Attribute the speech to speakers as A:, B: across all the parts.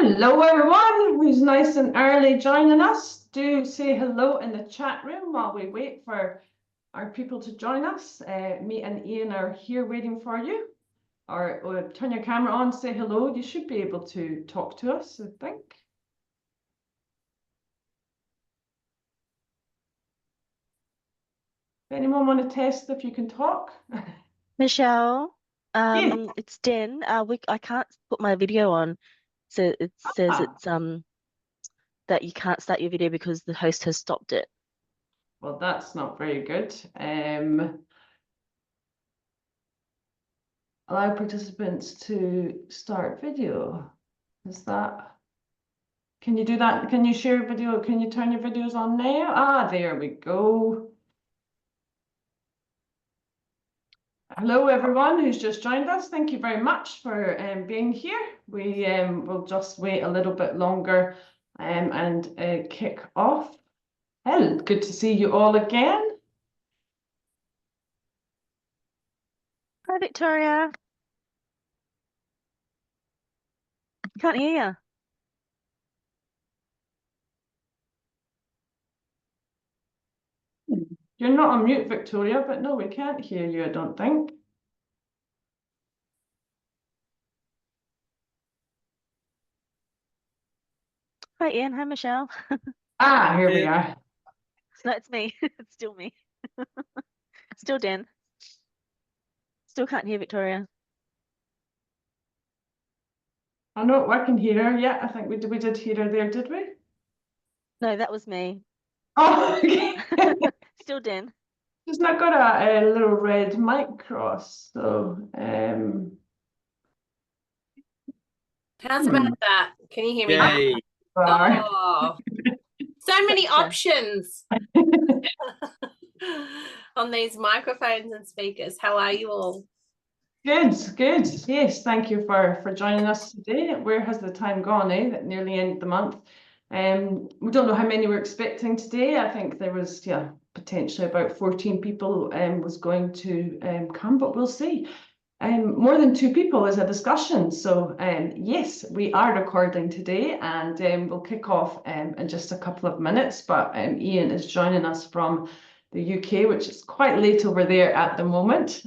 A: Hello, everyone who's nice and early joining us. Do say hello in the chat room while we wait for our people to join us. Me and Ian are here waiting for you. Or turn your camera on, say hello. You should be able to talk to us, I think. Anyone want to test if you can talk?
B: Michelle,
A: Yeah.
B: it's Den. I can't put my video on, so it says it's that you can't start your video because the host has stopped it.
A: Well, that's not very good. Allow participants to start video. Is that? Can you do that? Can you share video? Can you turn your videos on now? Ah, there we go. Hello, everyone who's just joined us. Thank you very much for being here. We will just wait a little bit longer and kick off. Hello, good to see you all again.
B: Hi, Victoria. Can't hear
A: you. You're not on mute, Victoria, but no, we can't hear you, I don't think.
B: Hi, Ian. Hi, Michelle.
A: Ah, here we are.
B: No, it's me. It's still me. Still Den. Still can't hear Victoria.
A: I know I can hear her. Yeah, I think we did hear her there, did we?
B: No, that was me.
A: Oh, okay.
B: Still Den.
A: She's not got a little red mic cross, so
C: How's about that? Can you hear me
D: Yay.
C: now? Oh, so many options on these microphones and speakers. How are you all?
A: Good, good. Yes, thank you for joining us today. Where has the time gone, eh? Nearly end of the month. We don't know how many we're expecting today. I think there was, potentially about 14 people was going to come, but we'll see. More than 2 people is a discussion. So yes, we are recording today, and we'll kick off in just a couple of minutes. But Ian is joining us from the UK, which is quite late over there at the moment.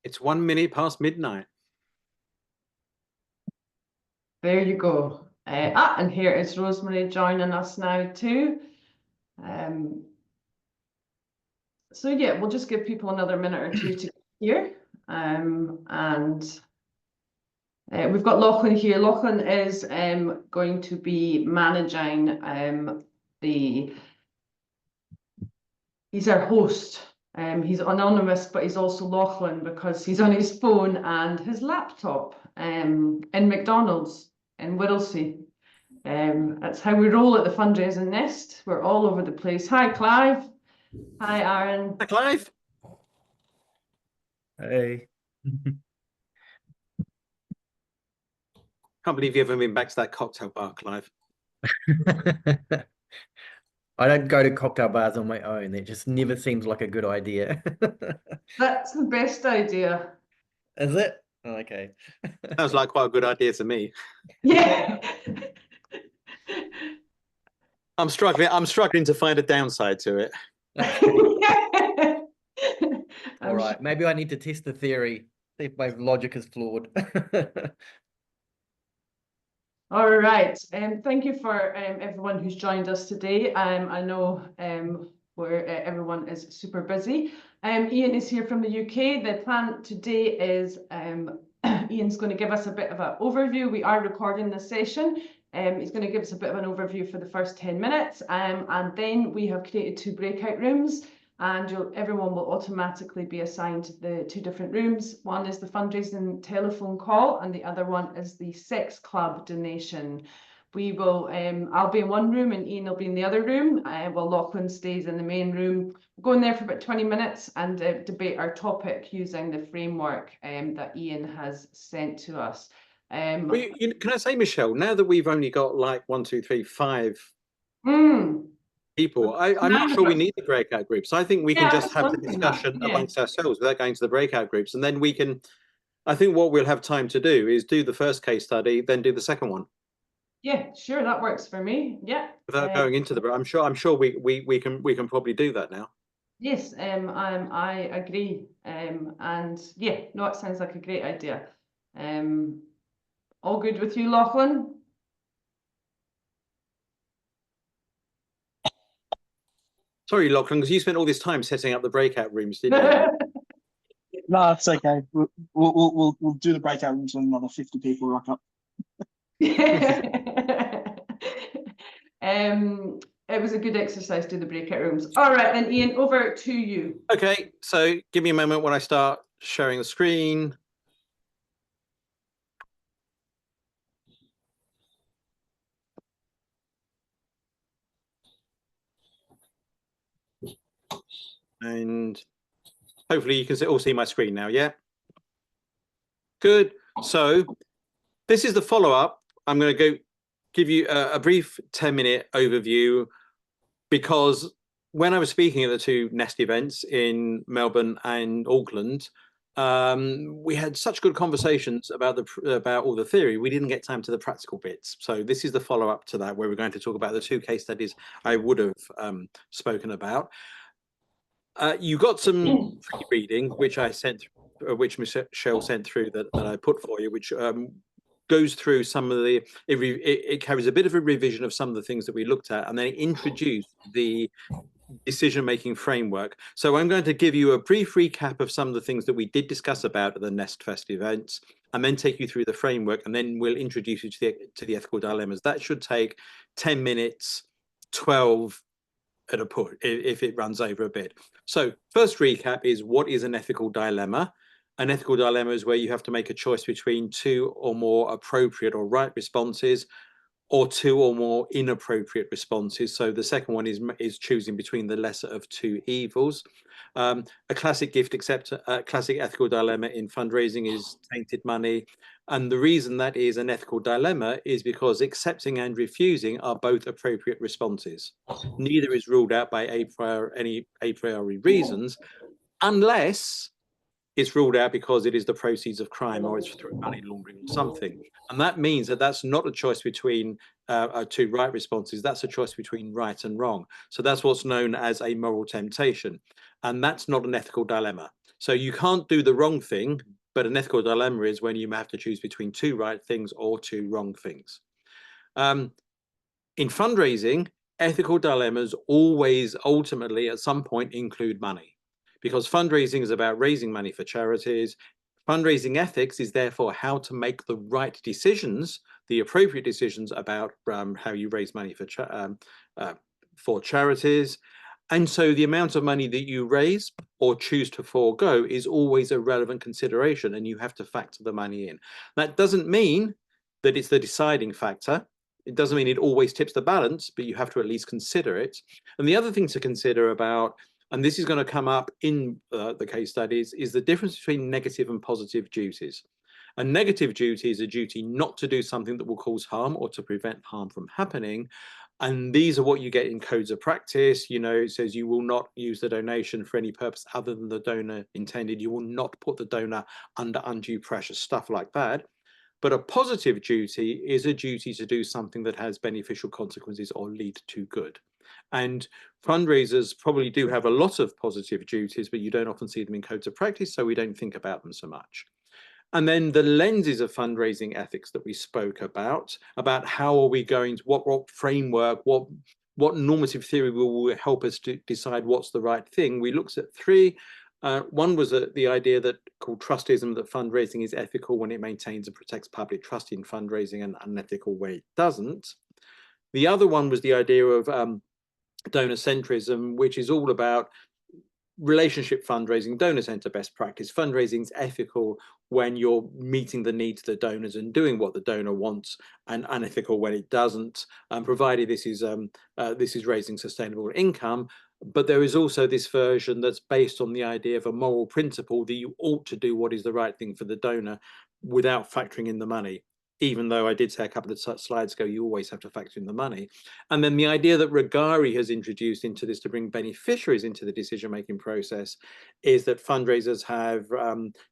D: It's 1 minute past midnight.
A: There you go. And here is Rosemary joining us now too. So yeah, we'll just give people another minute or two to get here. We've got Lachlan here. Lachlan is going to be managing he's our host. He's anonymous, but he's also Lachlan because he's on his phone and his laptop in McDonald's in Whittlesea. That's how we roll at the Fundraising Nest. We're all over the place. Hi, Clive. Hi, Aaron.
D: Hi, Clive.
E: Hey.
D: Can't believe you haven't been back to that cocktail bar, Clive.
E: I don't go to cocktail bars on my own. It just never seems like a good idea.
A: That's the best idea.
E: Is it? Oh, okay.
D: Sounds like quite a good idea to me.
A: Yeah.
D: I'm struggling to find a downside to it.
E: All right. Maybe I need to test the theory, see if my logic is flawed.
A: All right. Thank you for everyone who's joined us today. I know where everyone is super busy. Ian is here from the UK. The plan today is Ian's going to give us a bit of an overview. We are recording this session. He's going to give us a bit of an overview for the first 10 minutes. And then we have created 2 breakout rooms, and everyone will automatically be assigned the 2 different rooms. One is the fundraising telephone call, and the other one is the sex club donation. We will, I'll be in one room and Ian will be in the other room, while Lachlan stays in the main room. We'll go in there for about 20 minutes and debate our topic using the framework that Ian has sent to us.
D: Can I say, Michelle, now that we've only got like 1, 2, 3, 5 people, I'm not sure we need the breakout groups. I think we can just have the discussion amongst ourselves without going to the breakout groups, and then we can I think what we'll have time to do is do the first case study, then do the second one.
A: Yeah, sure, that works for me. Yeah.
D: Without going into the, I'm sure we can probably do that now.
A: Yes, I agree. And yeah, no, it sounds like a great idea. All good with you, Lachlan?
D: Sorry, Lachlan, because you spent all this time setting up the breakout rooms, didn't you?
F: No, it's okay. We'll do the breakout rooms when another 50 people rock up.
A: It was a good exercise to do the breakout rooms. All right, then, Ian, over to you.
D: Okay, so give me a moment when I start sharing the screen. And hopefully you can all see my screen now, yeah? Good. So this is the follow-up. I'm going to give you a brief 10-minute overview, because when I was speaking at the two Nest events in Melbourne and Auckland, we had such good conversations about all the theory. We didn't get time to the practical bits. So this is the follow-up to that, where we're going to talk about the two case studies I would have spoken about. You got some free reading, which I sent, which Michelle sent through, that I put for you, which goes through some of the, it carries a bit of a revision of some of the things that we looked at, and then introduced the decision-making framework. So I'm going to give you a brief recap of some of the things that we did discuss about at the Nest Fest events, and then take you through the framework, and then we'll introduce you to the ethical dilemmas. That should take 10 minutes, 12 at a push, if it runs over a bit. So first recap is, what is an ethical dilemma? An ethical dilemma is where you have to make a choice between two or more appropriate or right responses, or two or more inappropriate responses. So the second one is choosing between the lesser of two evils. A classic classic ethical dilemma in fundraising is tainted money. And the reason that is an ethical dilemma is because accepting and refusing are both appropriate responses. Neither is ruled out by any a priori reasons, unless it's ruled out because it is the proceeds of crime, or it's through money laundering or something. And that means that that's not a choice between two right responses. That's a choice between right and wrong. So that's what's known as a moral temptation. And that's not an ethical dilemma. So you can't do the wrong thing, but an ethical dilemma is when you have to choose between two right things or two wrong things. In fundraising, ethical dilemmas always ultimately at some point include money, because fundraising is about raising money for charities. Fundraising ethics is therefore how to make the right decisions, the appropriate decisions about how you raise money for charities. And so the amount of money that you raise or choose to forego is always a relevant consideration, and you have to factor the money in. That doesn't mean that it's the deciding factor. It doesn't mean it always tips the balance, but you have to at least consider it. And the other thing to consider about, and this is going to come up in the case studies, is the difference between negative and positive duties. A negative duty is a duty not to do something that will cause harm or to prevent harm from happening. And these are what you get in codes of practice. You know, it says you will not use the donation for any purpose other than the donor intended. You will not put the donor under undue pressure, stuff like that. But a positive duty is a duty to do something that has beneficial consequences or lead to good. And fundraisers probably do have a lot of positive duties, but you don't often see them in codes of practice, so we don't think about them so much. And then the lenses of fundraising ethics that we spoke about how are we going to, what framework, what normative theory will help us to decide what's the right thing. We looked at three. One was the idea that called trustism, that fundraising is ethical when it maintains and protects public trust in fundraising, and unethical when it doesn't. The other one was the idea of donor centrism, which is all about relationship fundraising, donor center best practice. Fundraising is ethical when you're meeting the needs of the donors and doing what the donor wants, and unethical when it doesn't, provided this is raising sustainable income. But there is also this version that's based on the idea of a moral principle that you ought to do what is the right thing for the donor without factoring in the money. even though I did say a couple of slides ago, you always have to factor in the money. And then the idea that Regari has introduced into this to bring beneficiaries into the decision-making process is that fundraisers have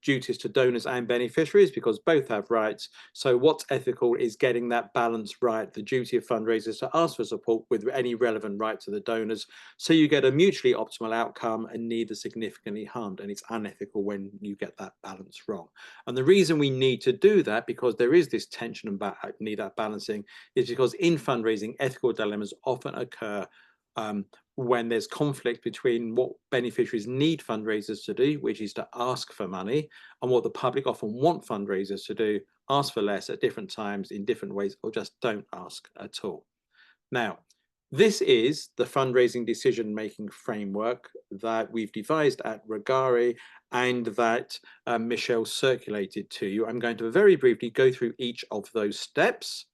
D: duties to donors and beneficiaries because both have rights. So what's ethical is getting that balance right, the duty of fundraisers to ask for support with any relevant right to the donors, so you get a mutually optimal outcome and neither significantly harmed. And it's unethical when you get that balance wrong. And the reason we need to do that, because there is this tension and need that balancing, is because in fundraising, ethical dilemmas often occur when there's conflict between what beneficiaries need fundraisers to do, which is to ask for money, and what the public often want fundraisers to do, ask for less at different times in different ways, or just don't ask at all. Now, this is the fundraising decision-making framework that we've devised at Regari and that Michelle circulated to you. I'm going to very briefly go through each of those steps.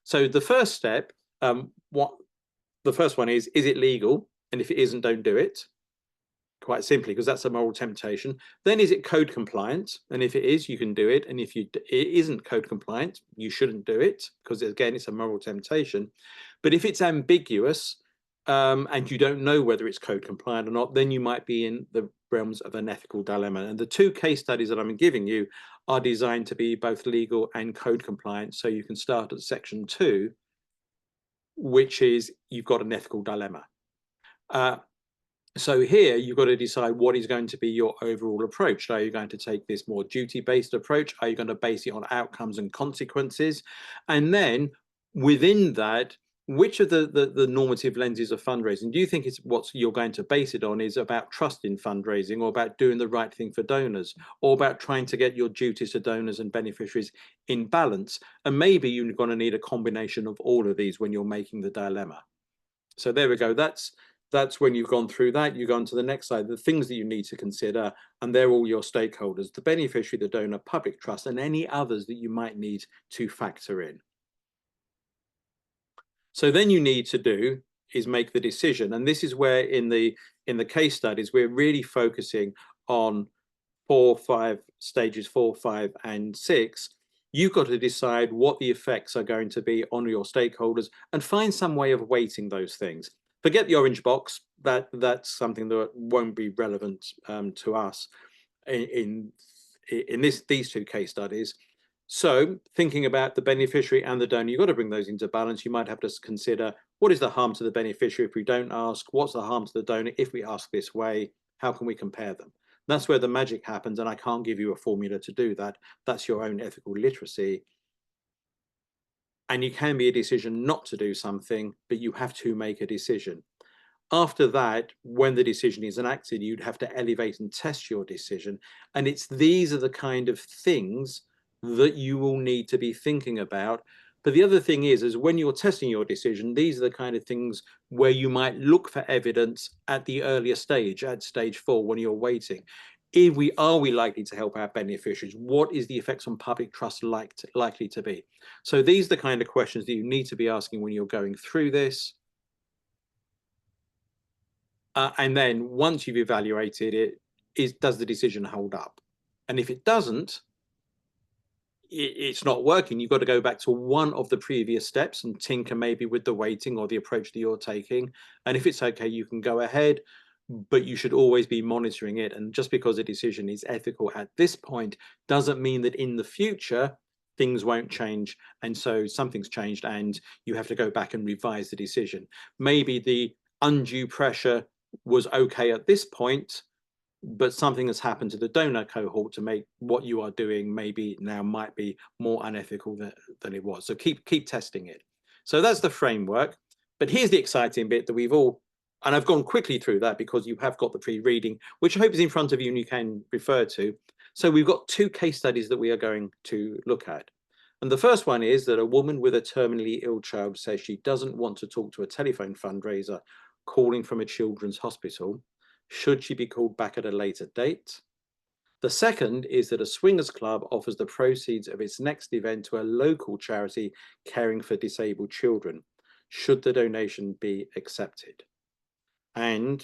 D: So the first step, the first one is it legal? And if it isn't, don't do it. Quite simply, because that's a moral temptation. Then is it code compliant? And if it is, you can do it. And if it isn't code compliant, you shouldn't do it, because again, it's a moral temptation. But if it's ambiguous and you don't know whether it's code compliant or not, then you might be in the realms of an ethical dilemma. And the two case studies that I'm giving you are designed to be both legal and code compliant. So you can start at section 2, which is you've got an ethical dilemma. So here you've got to decide what is going to be your overall approach. Are you going to take this more duty-based approach? Are you going to base it on outcomes and consequences? And then within that, which of the normative lenses of fundraising do you think is what you're going to base it on? Is about trust in fundraising, or about doing the right thing for donors, or about trying to get your duties to donors and beneficiaries in balance? And maybe you're going to need a combination of all of these when you're making the dilemma. So there we go. That's when you've gone through that, you go on to the next slide, the things that you need to consider, and they're all your stakeholders, the beneficiary, the donor, public trust, and any others that you might need to factor in. So then you need to do is make the decision. And this is where in the case studies, we're really focusing on 4, 5 stages, 4, 5, and 6. You've got to decide what the effects are going to be on your stakeholders and find some way of weighting those things. Forget the orange box, that's something that won't be relevant to us in these two case studies. So thinking about the beneficiary and the donor, you've got to bring those into balance. You might have to consider, what is the harm to the beneficiary if we don't ask? What's the harm to the donor if we ask this way? How can we compare them? That's where the magic happens, and I can't give you a formula to do that. That's your own ethical literacy. And you can be a decision not to do something, but you have to make a decision. After that, when the decision is enacted, you'd have to elevate and test your decision. And these are the kind of things that you will need to be thinking about. But the other thing is when you're testing your decision, these are the kind of things where you might look for evidence at the earlier stage, at stage 4, when you're waiting. Are we likely to help our beneficiaries? What is the effects on public trust likely to be? So these are the kind of questions that you need to be asking when you're going through this. And then once you've evaluated it, does the decision hold up? And if it doesn't, it's not working. You've got to go back to one of the previous steps and tinker maybe with the weighting or the approach that you're taking. And if it's okay, you can go ahead, but you should always be monitoring it. And just because a decision is ethical at this point doesn't mean that in the future things won't change. And so something's changed and you have to go back and revise the decision. Maybe the undue pressure was okay at this point, but something has happened to the donor cohort to make what you are doing maybe now might be more unethical than it was. So keep testing it. So that's the framework. But here's the exciting bit that we've all, and I've gone quickly through that because you have got the pre-reading, which I hope is in front of you and you can refer to. So we've got 2 case studies that we are going to look at. And the first one is that a woman with a terminally ill child says she doesn't want to talk to a telephone fundraiser calling from a children's hospital. Should she be called back at a later date? The second is that a swingers club offers the proceeds of its next event to a local charity caring for disabled children. Should the donation be accepted? And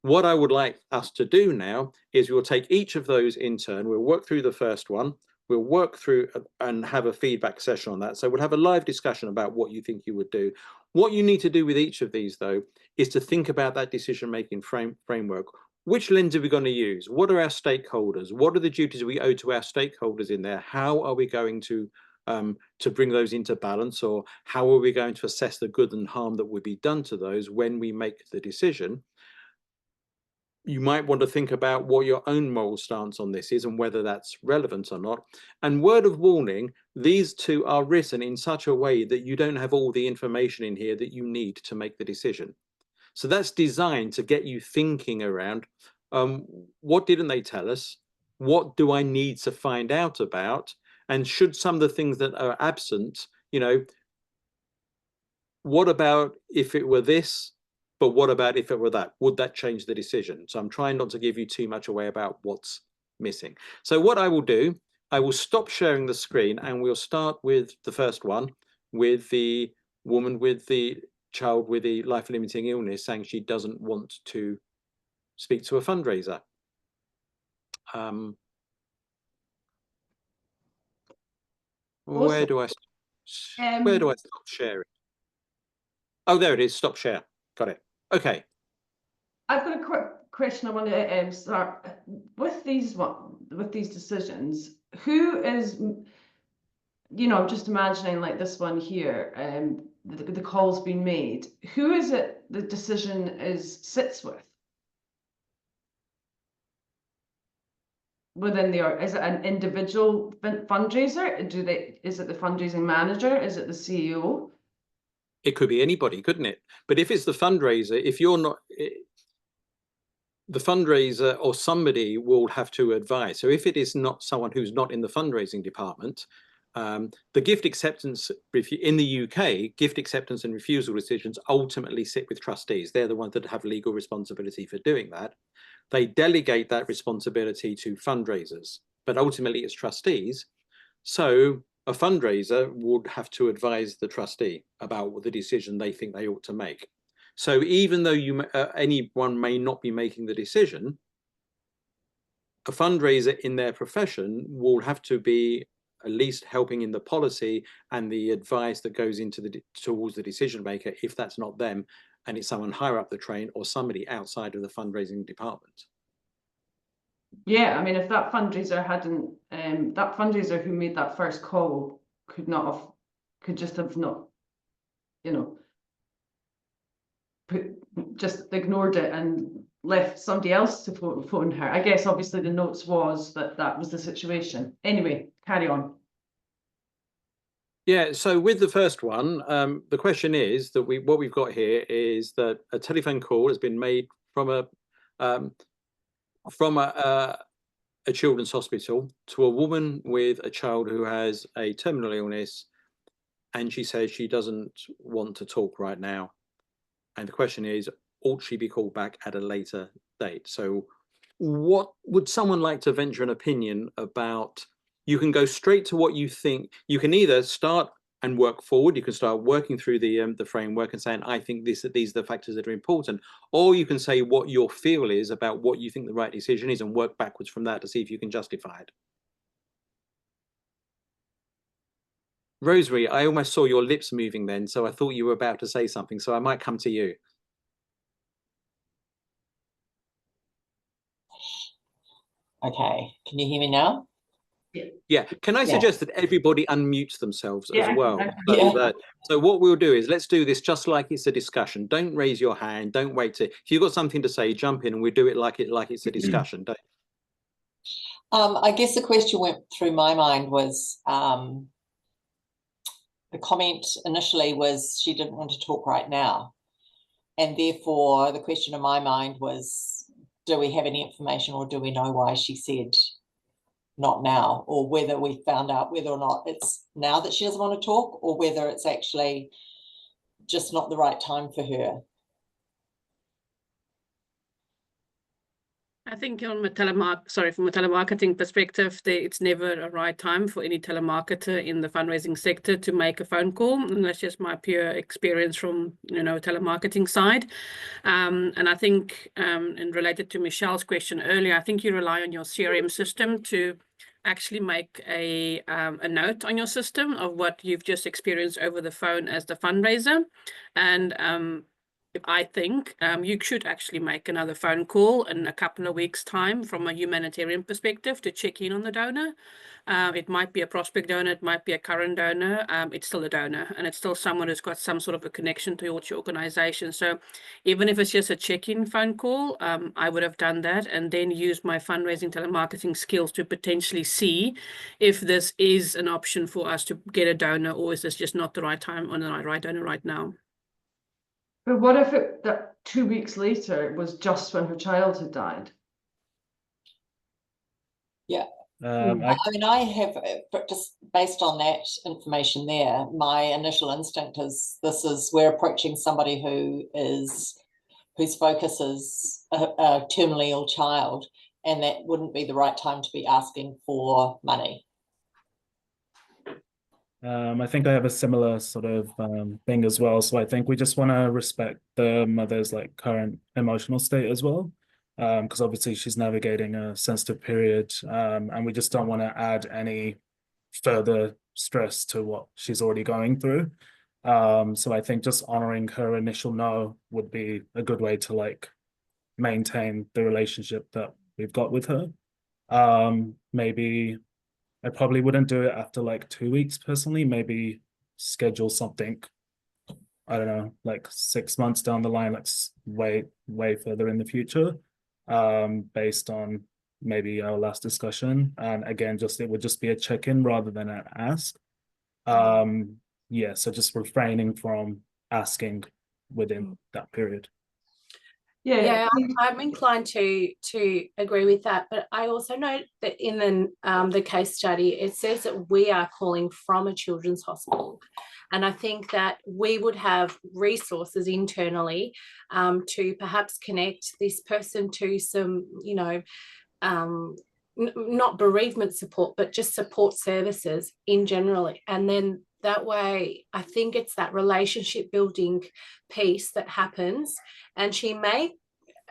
D: what I would like us to do now is we'll take each of those in turn. We'll work through the first one. We'll work through and have a feedback session on that. So we'll have a live discussion about what you think you would do. What you need to do with each of these, though, is to think about that decision-making framework. Which lens are we going to use? What are our stakeholders? What are the duties we owe to our stakeholders in there? How are we going to bring those into balance, or how are we going to assess the good and harm that would be done to those when we make the decision? You might want to think about what your own moral stance on this is and whether that's relevant or not. And word of warning, these two are written in such a way that you don't have all the information in here that you need to make the decision. So that's designed to get you thinking around, what didn't they tell us? What do I need to find out about? And should some of the things that are absent, you know, what about if it were this? But what about if it were that? Would that change the decision? So I'm trying not to give you too much away about what's missing. So what I will do, I will stop sharing the screen and we'll start with the first one, with the woman with the child with the life-limiting illness saying she doesn't want to speak to a fundraiser. Where do I stop sharing? Oh, there it is. Stop share. Got it. Okay.
A: I've got a quick question. I want to start with these decisions. Who is, you know, I'm just imagining like this one here, the call's been made. Who is it the decision sits with? Within is it an individual fundraiser? Is it the fundraising manager? Is it the CEO?
D: It could be anybody, couldn't it? But if it's the fundraiser, if you're not, the fundraiser or somebody will have to advise. So if it is not someone who's not in the fundraising department, the gift acceptance in the UK, gift acceptance and refusal decisions ultimately sit with trustees. They're the ones that have legal responsibility for doing that. They delegate that responsibility to fundraisers, but ultimately it's trustees. So a fundraiser would have to advise the trustee about the decision they think they ought to make. So even though anyone may not be making the decision, a fundraiser in their profession will have to be at least helping in the policy and the advice that goes into towards the decision maker, if that's not them and it's someone higher up the train or somebody outside of the fundraising department.
A: Yeah, I mean, if that fundraiser hadn't, that fundraiser who made that first call could just have not, you know, just ignored it and left somebody else to phone her. I guess obviously the notes was that was the situation. Anyway, carry on.
D: Yeah, so with the first one, the question is that what we've got here is that a telephone call has been made from a children's hospital to a woman with a child who has a terminal illness, and she says she doesn't want to talk right now. And the question is, ought she be called back at a later date? So what would someone like to venture an opinion about? You can go straight to what you think. You can either start and work forward. You can start working through the framework and saying, I think these are the factors that are important. Or you can say what your feel is about what you think the right decision is and work backwards from that to see if you can justify it. Rosemary, I almost saw your lips moving then, so I thought you were about to say something, so I might come to you.
G: Okay, can you hear me now?
D: Yeah, can I suggest that everybody unmutes themselves as well? So what we'll do is let's do this just like it's a discussion. Don't raise your hand. Don't wait to. If you've got something to say, jump in, and we'll do it like it's a discussion.
G: I guess the question went through my mind was the comment initially was she didn't want to talk right now, and therefore the question in my mind was, do we have any information or do we know why she said not now, or whether we found out whether or not it's now that she doesn't want to talk or whether it's actually just not the right time for her.
H: I think from a telemarketing perspective, it's never a right time for any telemarketer in the fundraising sector to make a phone call, and that's just my pure experience from telemarketing side. And I think, and related to Michelle's question earlier, I think you rely on your CRM system to actually make a note on your system of what you've just experienced over the phone as the fundraiser. And I think you should actually make another phone call in a couple of weeks' time from a humanitarian perspective to check in on the donor. It might be a prospect donor, it might be a current donor, it's still a donor, and it's still someone who's got some sort of a connection towards your organization. So even if it's just a check-in phone call, I would have done that and then use my fundraising telemarketing skills to potentially see if this is an option for us to get a donor, or is this just not the right time or the right donor right now.
A: But what if that 2 weeks later it was just when her child had died?
G: Yeah.
E: I
G: I mean, I have, but just based on that information there, my initial instinct is we're approaching somebody whose focus is a terminally ill child, and that wouldn't be the right time to be asking for money.
I: I think I have a similar sort of thing as well. So I think we just want to respect the mother's like current emotional state as well, because obviously she's navigating a sensitive period, and we just don't want to add any further stress to what she's already going through. So I think just honoring her initial no would be a good way to like maintain the relationship that we've got with her. Maybe I probably wouldn't do it after like 2 weeks personally, maybe schedule something, I don't know, like 6 months down the line, like way further in the future, based on maybe our last discussion. And again, it would just be a check-in rather than an ask. Yeah, so just refraining from asking within that period.
C: Yeah, I'm inclined to agree with that, but I also note that in the case study, it says that we are calling from a children's hospital, and I think that we would have resources internally to perhaps connect this person to some, not bereavement support, but just support services in general, and then that way, I think it's that relationship building piece that happens, and she may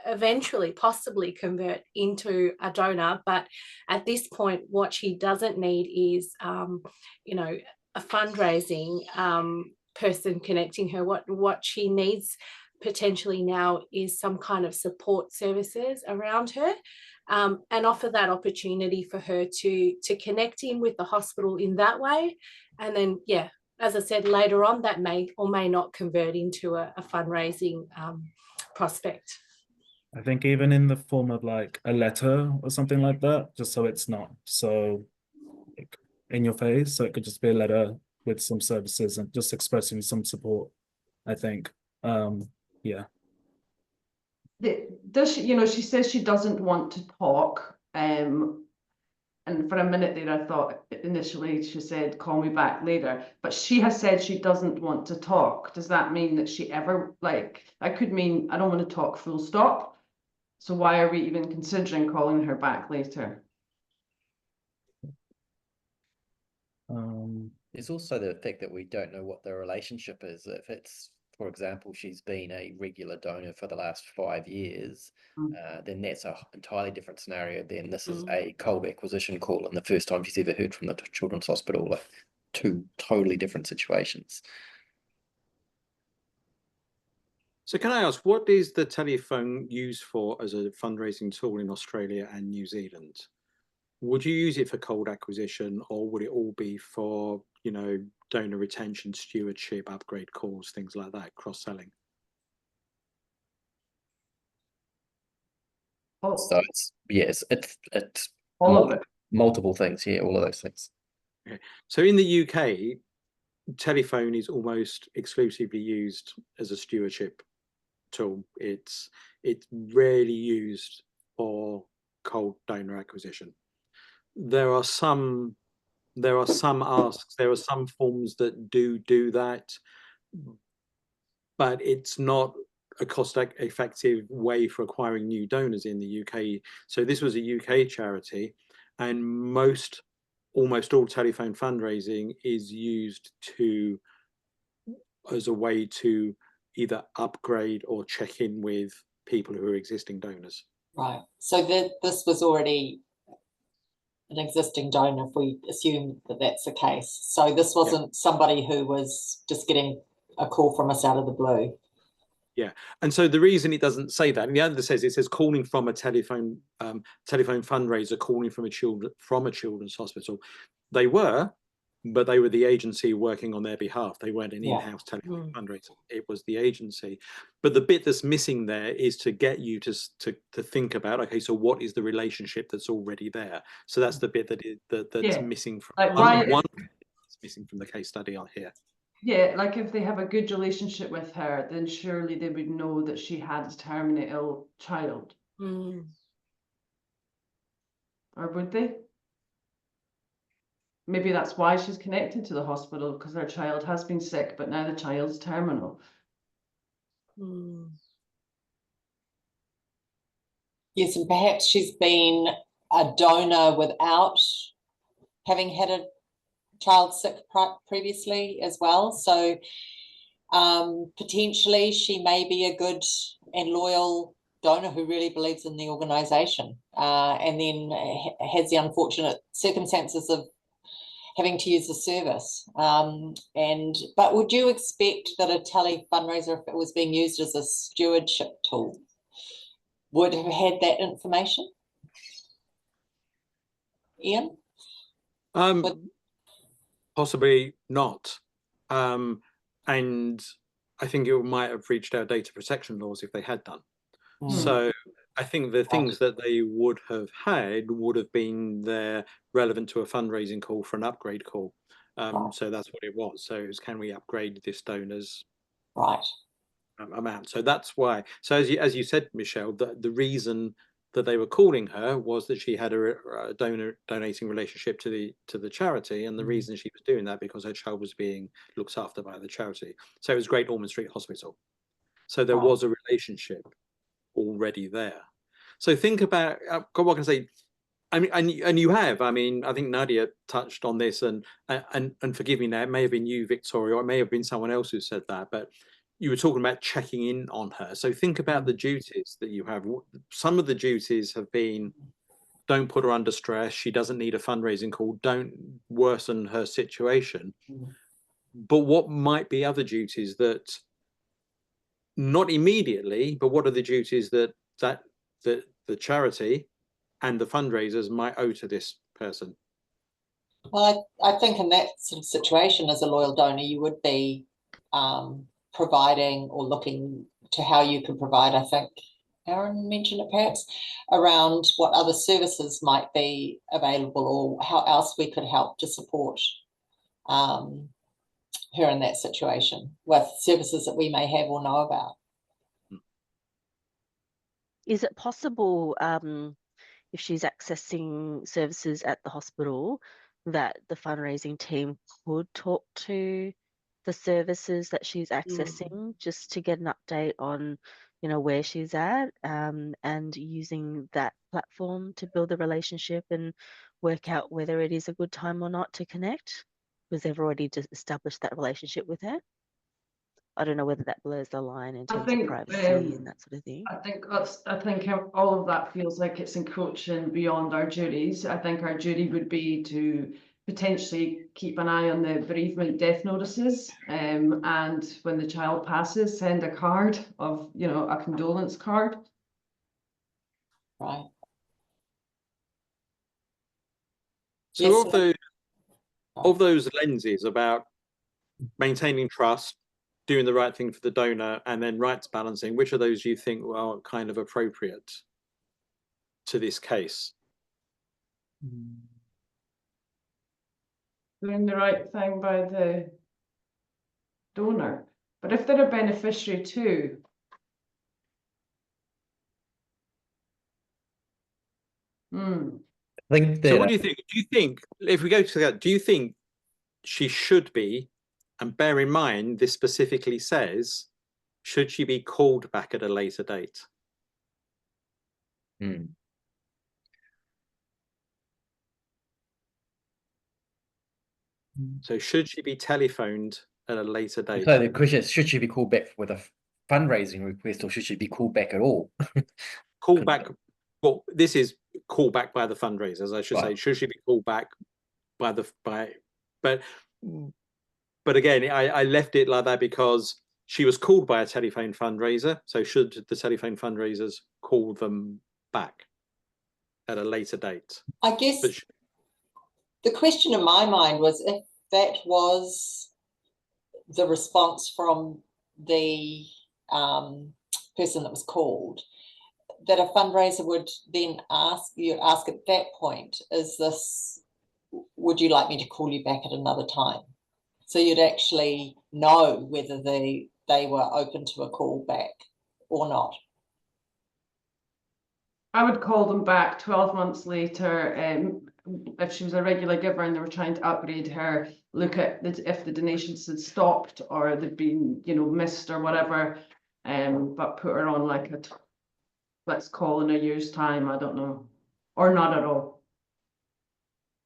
C: eventually possibly convert into a donor. But at this point, what she doesn't need is, a fundraising person connecting her. What she needs potentially now is some kind of support services around her. And offer that opportunity for her to connect in with the hospital in that way. And then, yeah, as I said, later on, that may or may not convert into a fundraising prospect.
I: I think even in the form of like a letter or something like that, just so it's not so like, in your face. So it could just be a letter with some services and just expressing some support, I think. Yeah.
A: Does she, she says she doesn't want to talk. And for a minute there, I thought initially she said, call me back later, but she has said she doesn't want to talk. Does that mean that she ever, that could mean I don't want to talk full stop. So why are we even considering calling her back later?
E: There's also the fact that we don't know what the relationship is. If it's, for example, she's been a regular donor for the last 5 years, then that's an entirely different scenario. Then this is a cold acquisition call, and the first time she's ever heard from the children's hospital, like 2 totally different situations.
D: So can I ask, what is the telephone used for as a fundraising tool in Australia and New Zealand? Would you use it for cold acquisition, or would it all be for, donor retention, stewardship, upgrade calls, things like that, cross-selling?
E: So it's
A: All of it.
E: multiple things. Yeah, all of those things.
D: Okay. So in the UK, telephone is almost exclusively used as a stewardship tool. It's rarely used for cold donor acquisition. There are some asks, there are some forms that do that, but it's not a cost-effective way for acquiring new donors in the UK. So this was a UK charity, and almost all telephone fundraising is used as a way to either upgrade or check in with people who are existing donors.
G: Right. So this was already an existing donor, if we assume that that's the case. So this wasn't somebody who was just getting a call from us out of the blue.
D: Yeah, and so the reason it doesn't say that, and the other says, it says calling from a telephone fundraiser, calling from a children's hospital. They were, but they were the agency working on their behalf. They weren't an in-house telephone fundraiser. It was the agency. But the bit that's missing there is to get you to think about, okay, so what is the relationship that's already there? So that's the bit that's missing from one missing from the case study on here.
A: Yeah, like if they have a good relationship with her, then surely they would know that she had a terminally ill child.
C: Mm.
A: Or would they? Maybe that's why she's connected to the hospital, because her child has been sick, but now the child's terminal.
C: Mm.
G: Yes, and perhaps she's been a donor without having had a child sick previously as well. So potentially she may be a good and loyal donor who really believes in the organisation, and then has the unfortunate circumstances of having to use the service. But would you expect that a tele fundraiser, if it was being used as a stewardship tool, would have had that information? Ian?
D: Possibly not. And I think it might have reached our data protection laws if they had done. So I think the things that they would have had would have been there relevant to a fundraising call for an upgrade call. So that's what it was. So it was, can we upgrade this donor's amount? So that's why. So as you said, Michelle, the reason that they were calling her was that she had a donating relationship to the charity, and the reason she was doing that because her child was being looked after by the charity. So it was Great Ormond Street Hospital. So there was a relationship already there. So think about what can I say? I mean, and you have. I mean, I think Nadia touched on this, and forgive me now, it may have been you, Victoria, or it may have been someone else who said that, but you were talking about checking in on her. So think about the duties that you have. Some of the duties have been, don't put her under stress. She doesn't need a fundraising call. Don't worsen her situation. But what might be other duties that, not immediately, but what are the duties that the charity and the fundraisers might owe to this person?
G: Well, I think in that sort of situation, as a loyal donor, you would be providing or looking to how you could provide, I think Aaron mentioned it perhaps, around what other services might be available or how else we could help to support her in that situation with services that we may have or know about.
B: Is it possible, if she's accessing services at the hospital, that the fundraising team could talk to the services that she's accessing just to get an update on, you know, where she's at, and using that platform to build a relationship and work out whether it is a good time or not to connect, because they've already just established that relationship with her? I don't know whether that blurs the line in terms of privacy and that sort of thing.
A: I think all of that feels like it's encroaching beyond our duties. I think our duty would be to potentially keep an eye on the bereavement death notices, and when the child passes, send a card of, you know, a condolence card.
G: Right.
D: So yes, of those lenses about maintaining trust, doing the right thing for the donor, and then rights balancing, which of those do you think are kind of appropriate to this case?
A: Doing the right thing by the donor. But if they're a beneficiary too,
E: I think that,
D: so what do you think? Do you think, if we go to that, do you think she should be, and bear in mind this specifically says, should she be called back at a later date? So should she be telephoned at a later date?
E: So the question is, should she be called back with a fundraising request, or should she be called back at all?
D: Call back. Well, this is called back by the fundraisers, I should say.
E: Right.
D: Should she be called back but again, I left it like that because she was called by a telephone fundraiser. So should the telephone fundraisers call them back at a later date?
G: I guess the question in my mind was, if that was the response from the person that was called, that a fundraiser would then ask at that point, would you like me to call you back at another time? So you'd actually know whether they were open to a call back or not.
A: I would call them back 12 months later. If she was a regular giver and they were trying to upgrade her, look at if the donations had stopped or they'd been, missed or whatever. But put her on like let's call in a year's time. I don't know, or not at all.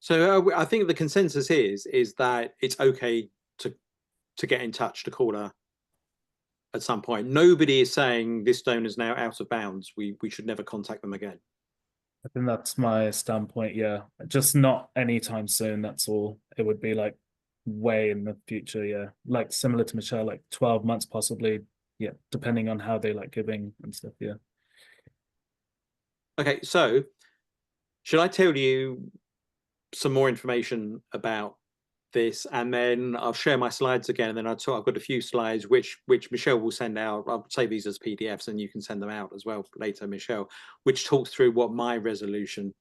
D: So I think the consensus is that it's okay to get in touch, to call her at some point. Nobody is saying this donor is now out of bounds. We should never contact them again.
I: I think that's my standpoint. Yeah, just not anytime soon. That's all. It would be like way in the future. Yeah, like similar to Michelle, like 12 months possibly. Yeah, depending on how they like giving and stuff. Yeah. Okay,
D: so should I tell you some more information about this, and then I'll share my slides again, and then I've got a few slides which Michelle will send out. I'll save these as PDFs and you can send them out as well later, Michelle, which talks through what my resolution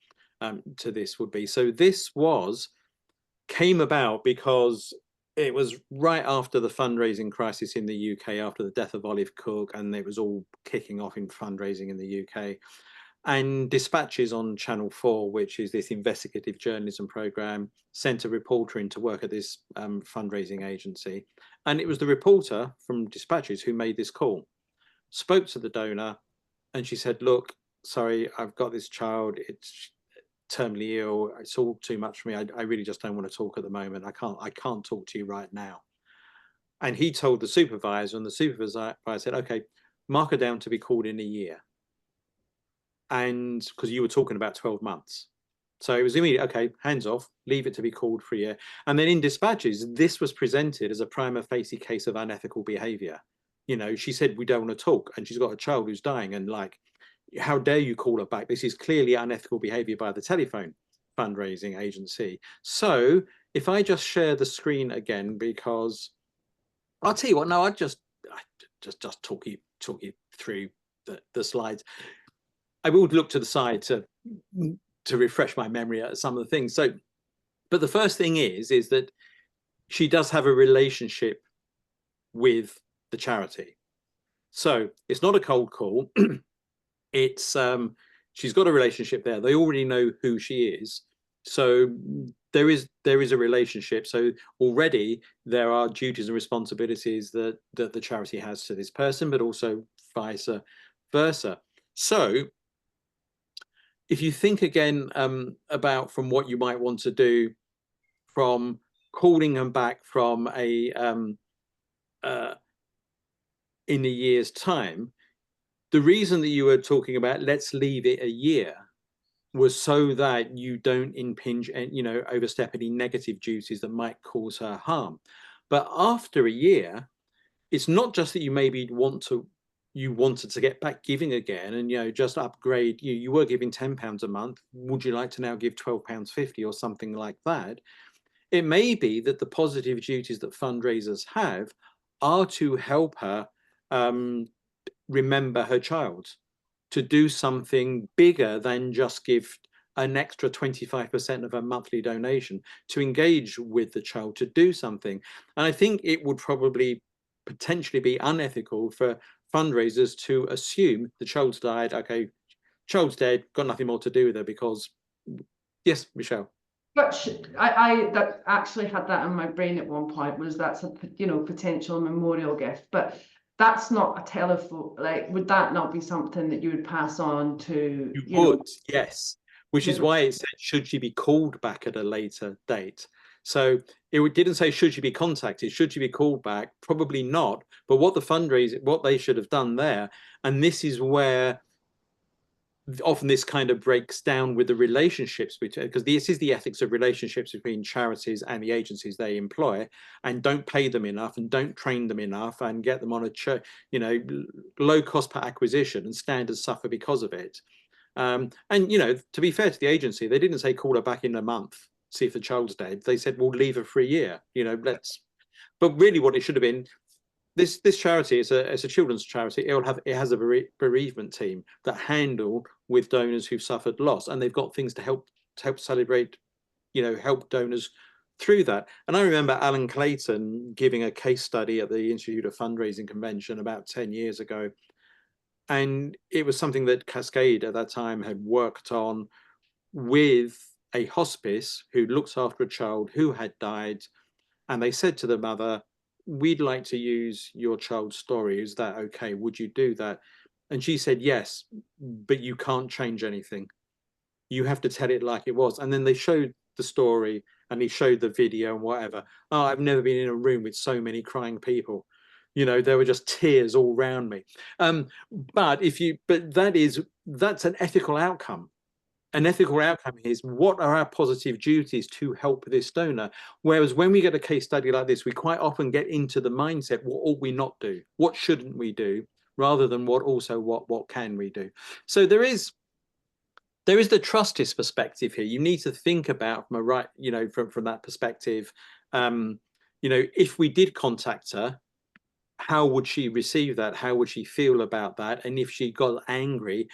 D: to this would be. So this came about because it was right after the fundraising crisis in the UK, after the death of Olive Cook, and it was all kicking off in fundraising in the UK. And Dispatches on Channel 4, which is this investigative journalism program, sent a reporter in to work at this fundraising agency. And it was the reporter from Dispatches who made this call, spoke to the donor, and she said, look, sorry, I've got this child, it's terminally ill, it's all too much for me. I really just don't want to talk at the moment. I can't talk to you right now. And he told the supervisor, and the supervisor said, okay, mark her down to be called in a year. And because you were talking about 12 months. So it was immediate, okay, hands off, leave it to be called for a year. And then in Dispatches, this was presented as a prima facie case of unethical behavior. She said, we don't want to talk. And she's got a child who's dying. And like, how dare you call her back? This is clearly unethical behavior by the telephone fundraising agency. So if I just share the screen again, because I'll tell you what, no, I just talk you through the slides. I will look to the side to refresh my memory at some of the things. So, but the first thing is that she does have a relationship with the charity. So it's not a cold call. It's she's got a relationship there. They already know who she is. So there is a relationship. So already there are duties and responsibilities that the charity has to this person, but also vice versa. So if you think again about from what you might want to do, from calling them back from in a year's time, the reason that you were talking about let's leave it a year was so that you don't impinge and overstep any negative duties that might cause her harm. But after a year, it's not just that you maybe wanted to get back giving again and just upgrade. You were giving £10 a month, would you like to now give £12.50 or something like that? It may be that the positive duties that fundraisers have are to help her remember her child, to do something bigger than just give an extra 25% of a monthly donation, to engage with the child, to do something. And I think it would probably potentially be unethical for fundraisers to assume the child's died. Okay, child's dead, got nothing more to do with her because, yes, Michelle.
A: But I that actually had that in my brain at one point, was that's a potential memorial gift, but that's not a telephone. Like, would that not be something that you would pass on to?
D: You would, yes. Which is why it said, should she be called back at a later date? So it didn't say, should she be contacted? Should she be called back? Probably not. But what they should have done there, and this is where often this kind of breaks down with the relationships between, because this is the ethics of relationships between charities and the agencies they employ, and don't pay them enough and don't train them enough and get them on a low cost per acquisition, and standards suffer because of it. And to be fair to the agency, they didn't say call her back in a month, see if the child's dead. They said we'll leave her for a year. But really what it should have been, this charity is a children's charity. It has a bereavement team that handle with donors who've suffered loss, and they've got things to help celebrate, help donors through that. And I remember Alan Clayton giving a case study at the Institute of Fundraising Convention about 10 years ago, and it was something that Cascade at that time had worked on with a hospice who looks after a child who had died, and they said to the mother, we'd like to use your child's story. Is that okay? Would you do that? And she said, yes, but you can't change anything. You have to tell it like it was. And then they showed the story and he showed the video and whatever. Oh, I've never been in a room with so many crying people. There were just tears all around me. But that's an ethical outcome. An ethical outcome is, what are our positive duties to help this donor? Whereas when we get a case study like this, we quite often get into the mindset, what ought we not do? What shouldn't we do? Rather than what can we do? So there is the trustist perspective here. You need to think about from that perspective, if we did contact her, how would she receive that? How would she feel about that? And if she got angry,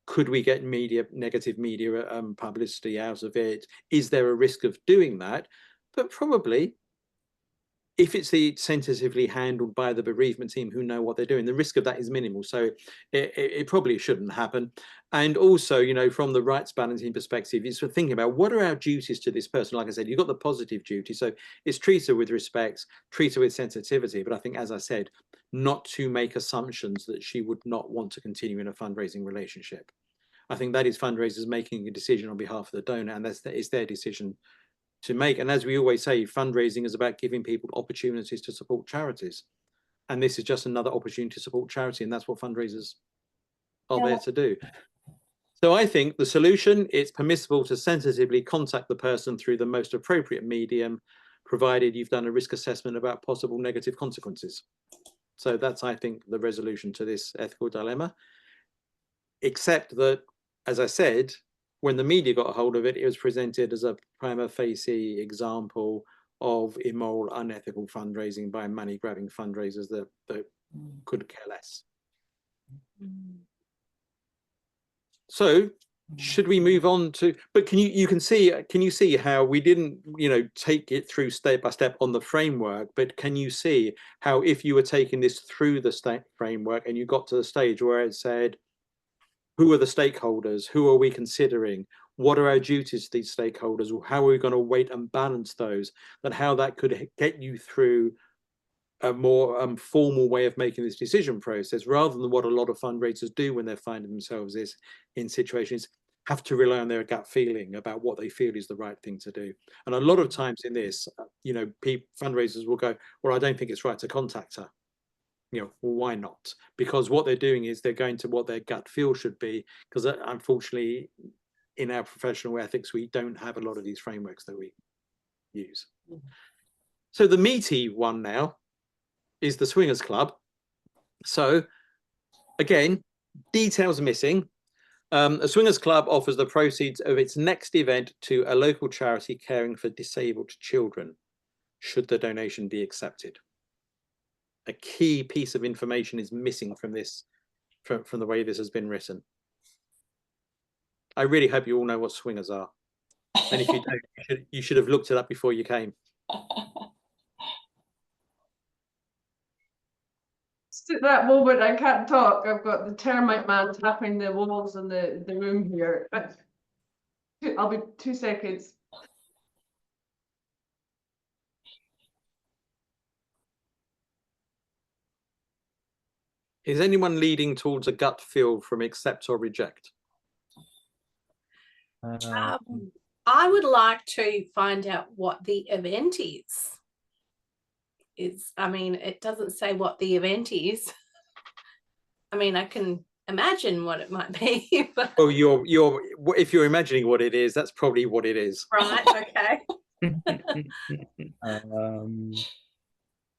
D: could we get negative media publicity out of it? Is there a risk of doing that? But probably, if it's sensitively handled by the bereavement team who know what they're doing, the risk of that is minimal. So it probably shouldn't happen. And also, from the rights balancing perspective, it's thinking about what are our duties to this person. Like I said, you've got the positive duty. So it's treat her with respect, treat her with sensitivity. But I think, as I said, not to make assumptions that she would not want to continue in a fundraising relationship. I think that is fundraisers making a decision on behalf of the donor, and it's their decision to make. And as we always say, fundraising is about giving people opportunities to support charities. And this is just another opportunity to support charity, and that's what fundraisers are there to do. So I think the solution, it's permissible to sensitively contact the person through the most appropriate medium, provided you've done a risk assessment about possible negative consequences. So that's, I think, the resolution to this ethical dilemma. Except that, as I said, when the media got a hold of it, it was presented as a prima facie example of immoral, unethical fundraising by money-grabbing fundraisers that could care less. So, should we move on to? But can you see how we didn't take it through step by step on the framework? But can you see how, if you were taking this through the framework and you got to the stage where it said, who are the stakeholders? Who are we considering? What are our duties to these stakeholders? How are we going to weight and balance those? That how that could get you through a more formal way of making this decision process, rather than what a lot of fundraisers do when they're finding themselves in situations, have to rely on their gut feeling about what they feel is the right thing to do. And a lot of times in this, fundraisers will go, well, I don't think it's right to contact her. Well, why not? Because what they're doing is they're going to what their gut feel should be, because unfortunately in our professional ethics we don't have a lot of these frameworks that we use. So the meaty one now is the Swingers Club. So again, details missing. A Swingers Club offers the proceeds of its next event to a local charity caring for disabled children, should the donation be accepted. A key piece of information is missing from this, from the way this has been written. I really hope you all know what swingers are. And if you don't, you should have looked it up before you came.
A: At that moment, I can't talk. I've got the termite man tapping the walls in the room here. But I'll be 2 seconds.
D: Is anyone leading towards a gut feel from accept or reject?
C: I would like to find out what the event is. I mean, it doesn't say what the event is. I mean, I can imagine what it might be. But,
D: Well, if you're imagining what it is, that's probably what it is.
C: right, okay.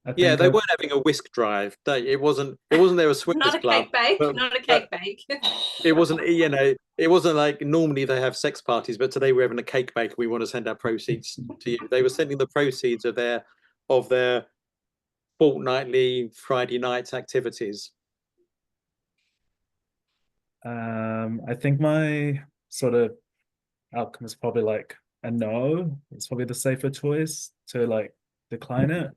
I: I
D: Yeah,
I: think
D: they weren't having a whisk drive. It wasn't there a swingers
C: Not a
D: club.
C: cake bake,
D: but-
C: not a
D: but
C: cake bake.
D: It wasn't, you know, it wasn't like normally they have sex parties, but today we're having a cake bake. We want to send our proceeds to you. They were sending the proceeds of their fortnightly Friday night activities.
I: I think my sort of outcome is probably like a no. It's probably the safer choice to like decline it.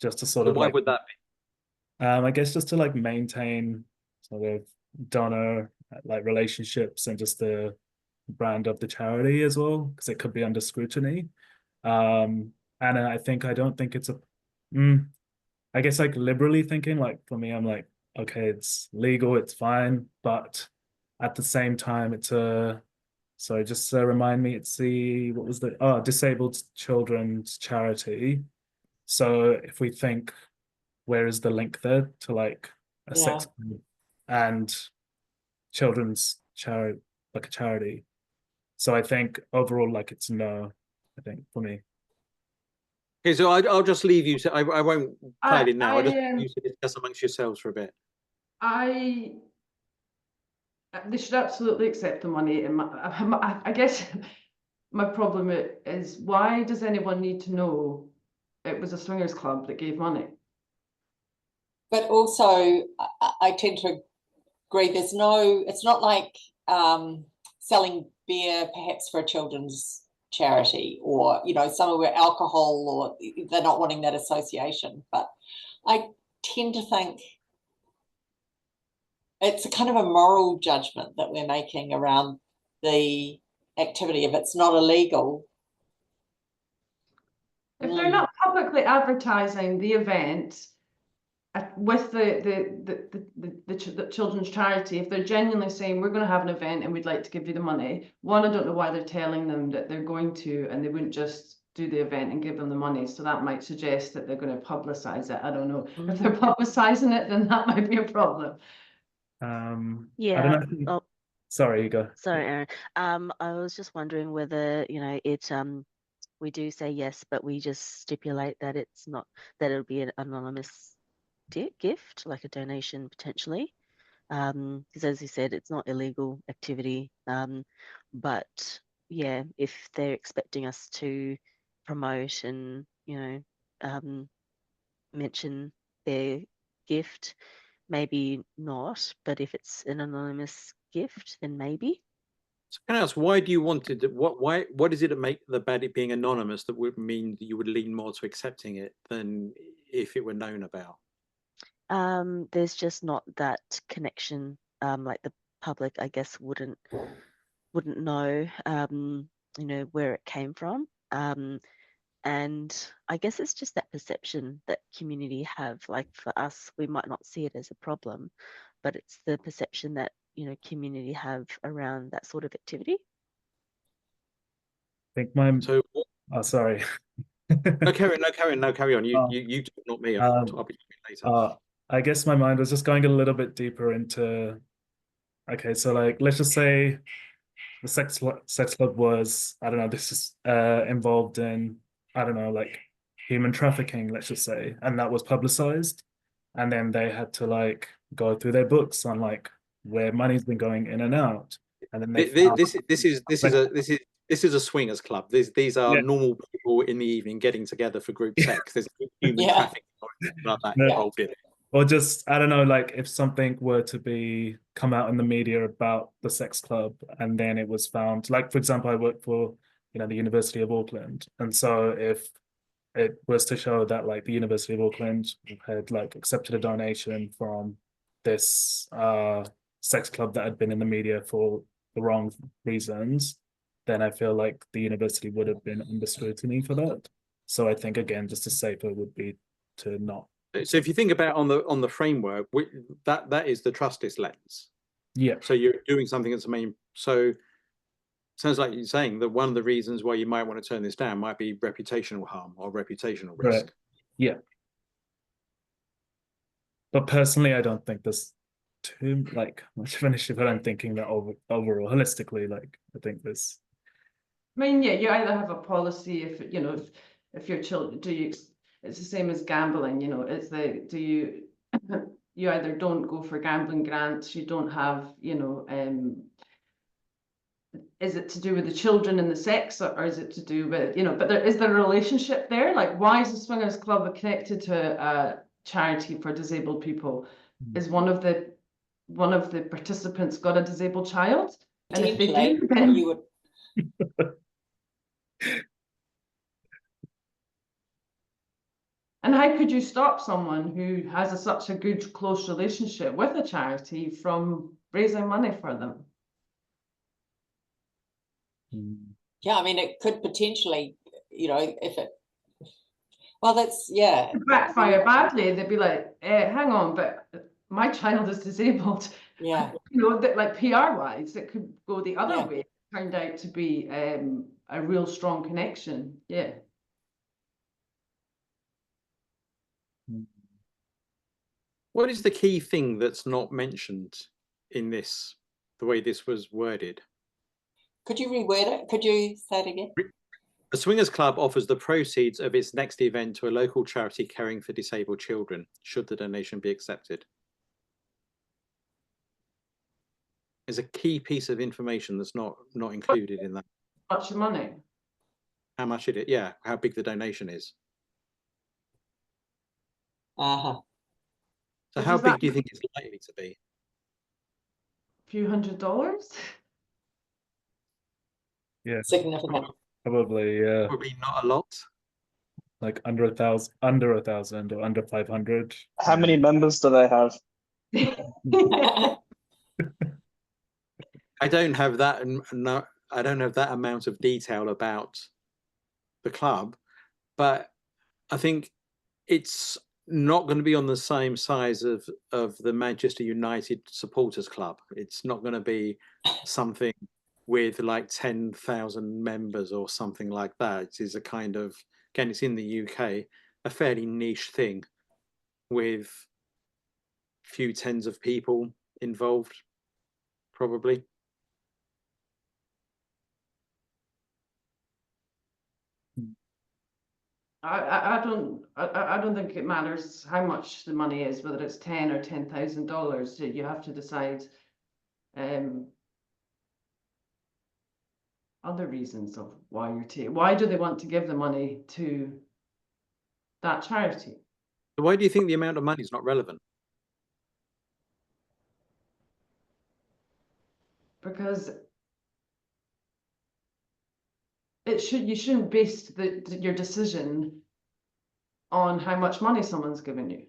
I: Just to sort
D: So
I: of
D: why
I: like
D: would that be?
I: I guess just to like maintain sort of donor like relationships and just the brand of the charity as well, because it could be under scrutiny. And I don't think it's I guess like liberally thinking, like for me, I'm like, okay, it's legal, it's fine, but at the same time, it's sorry, just remind me, it's what was the disabled children's charity. So if we think, where is the link there to like a sex club and children's charity, like a charity? So I think overall, like it's no, I think for me.
D: Okay, so I'll just leave you to, I won't pile in now. I just
A: I,
D: want you to discuss amongst yourselves for a bit.
A: They should absolutely accept the money. And I guess my problem is, why does anyone need to know it was a swingers club that gave money?
G: But also, I tend to agree. It's not like selling beer perhaps for a children's charity, or somewhere where alcohol, or they're not wanting that association. But I tend to think it's a kind of a moral judgment that we're making around the activity. If it's not illegal,
A: if they're not publicly advertising the event with the children's charity, if they're genuinely saying we're going to have an event and we'd like to give you the money, one, I don't know why they're telling them that they're going to, and they wouldn't just do the event and give them the money. So that might suggest that they're going to publicize it. I don't know. If they're publicizing it, then that might be a problem.
I: I
B: Yeah.
I: don't know.
B: Oh,
I: Sorry, you go.
B: sorry, Aaron. I was just wondering whether, we do say yes, but we just stipulate that it's not, that it'll be an anonymous gift, like a donation potentially. Because as you said, it's not illegal activity. But yeah, if they're expecting us to promote and, mention their gift, maybe not. But if it's an anonymous gift, then maybe.
D: So can I ask, why do you want it? What is it that make about it being anonymous that would mean that you would lean more to accepting it than if it were known about?
B: There's just not that connection. Like the public, I guess, wouldn't know, where it came from. And I guess it's just that perception that community have. Like for us, we might not see it as a problem, but it's the perception that, community have around that sort of activity.
I: I think
D: So,
I: sorry.
D: no, carry on. You talk, not me. I'll be talking later.
I: I guess my mind was just going a little bit deeper into, okay, so like, let's just say the sex club was, I don't know, this is involved in, I don't know, like human trafficking, let's just say, and that was publicized. And then they had to like go through their books on like where money's been going in and out. And then
D: this is a swingers club. These are normal people in the evening getting together for group sex. There's human trafficking like that involved in it.
I: Or just, I don't know, like if something were to come out in the media about the sex club and then it was found, like for example, I work for, the University of Auckland. And so if it was to show that like the University of Auckland had like accepted a donation from this sex club that had been in the media for the wrong reasons, then I feel like the university would have been under scrutiny for that. So I think again, just a safer would be to not.
D: So if you think about on the framework, that is the trustless lens.
I: Yeah.
D: So you're doing something that's the main. So sounds like you're saying that one of the reasons why you might want to turn this down might be reputational harm or reputational risk.
I: Right. Yeah. But personally, I don't think this too like much of an issue, but I'm thinking that overall, holistically, like I think this.
A: I mean, yeah, you either have a policy if, you know, if your children, it's the same as gambling, you know, you either don't go for gambling grants, you don't have, you know, is it to do with the children and the sex, or is it to do with, you know, but is there a relationship there? Like, why is the Swingers Club connected to a charity for disabled people? Is one of the participants got a disabled child? And if they do, then
G: you would.
A: And how could you stop someone who has such a good, close relationship with a charity from raising money for them?
G: Yeah, I mean, it could potentially, you know, if it, well, that's, yeah.
A: Backfire badly, they'd be like, hang on, but my child is disabled.
G: Yeah.
A: You know, that like PR-wise, it could go the other way. It turned out to be a real strong connection. Yeah.
D: What is the key thing that's not mentioned in this, the way this was worded?
G: Could you reword it? Could you say it again?
D: The Swingers Club offers the proceeds of its next event to a local charity caring for disabled children, should the donation be accepted. There's a key piece of information that's not included in that.
A: How much money?
D: How much it is, yeah, how big the donation is.
G: Uh-huh.
D: So how big do you think it's likely to be?
A: A few $100s?
I: Yeah.
G: Significant.
I: Probably, yeah.
D: Probably not a lot.
I: Like under 1,000, under 1,000 or under 500.
F: How many members do they have?
D: I don't have that, and no, I don't have that amount of detail about the club, but I think it's not going to be on the same size of the Manchester United supporters club. It's not going to be something with like 10,000 members or something like that. It is a kind of, again, it's in the UK, a fairly niche thing with few tens of people involved, probably.
A: I don't think it matters how much the money is, whether it's $10,000 or $10,000. You have to decide other reasons of why why do they want to give the money to that charity?
D: So why do you think the amount of money is not relevant?
A: Because you shouldn't base your decision on how much money someone's given you.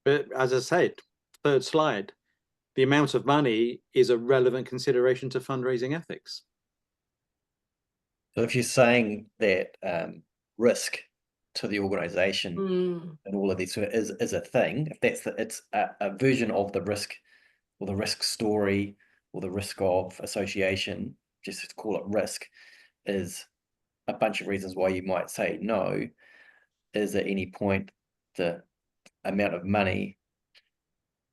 D: But as I said, third slide, the amount of money is a relevant consideration to fundraising ethics.
E: So if you're saying that risk to the organization and all of this is a thing, if it's a version of the risk or the risk story or the risk of association, just to call it risk, is a bunch of reasons why you might say no. Is at any point the amount of money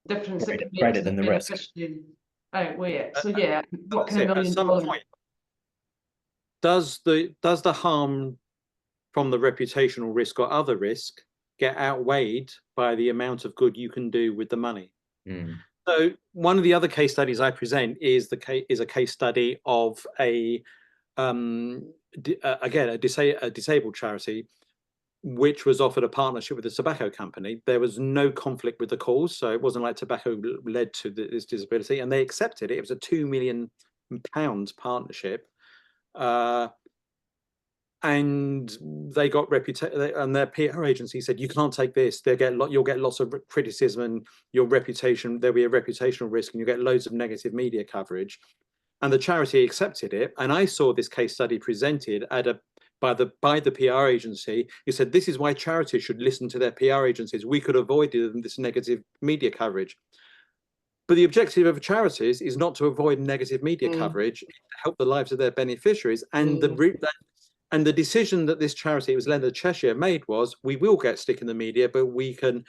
A: Difference
E: greater than the risk?
A: Outweigh it. So yeah, what kind of
D: at some point, does the harm from the reputational risk or other risk get outweighed by the amount of good you can do with the money? So one of the other case studies I present is a case study of again a disabled charity, which was offered a partnership with a tobacco company. There was no conflict with the cause, so it wasn't like tobacco led to this disability, and they accepted it. It was a £2 million partnership, and they got and their PR agency said, you can't take this. You'll get lots of criticism, and your reputation, there'll be a reputational risk, and you get loads of negative media coverage. And the charity accepted it. And I saw this case study presented by the PR agency, who said, this is why charities should listen to their PR agencies. We could avoid this negative media coverage. But the objective of charities is not to avoid negative media coverage, to help the lives of their beneficiaries. And the decision that this charity, it was Leonard Cheshire, made was, we will get stick in the media, but we can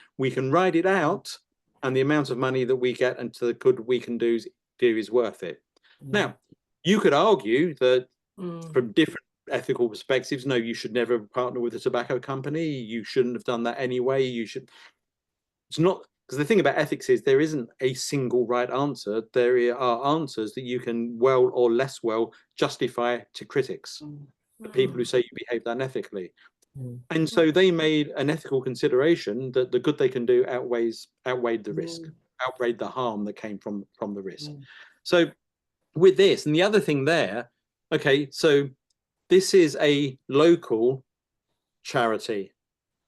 D: ride it out and the amount of money that we get and to the good we can do is worth it. Now, you could argue that from different ethical perspectives, no, you should never partner with a tobacco company. You shouldn't have done that anyway. You should. It's not, because the thing about ethics is there isn't a single right answer. There are answers that you can well or less well justify to critics, the people who say you behaved unethically. And so they made an ethical consideration that the good they can do outweighed the risk, outweighed the harm that came from the risk. So with this, and the other thing there, okay, so this is a local charity.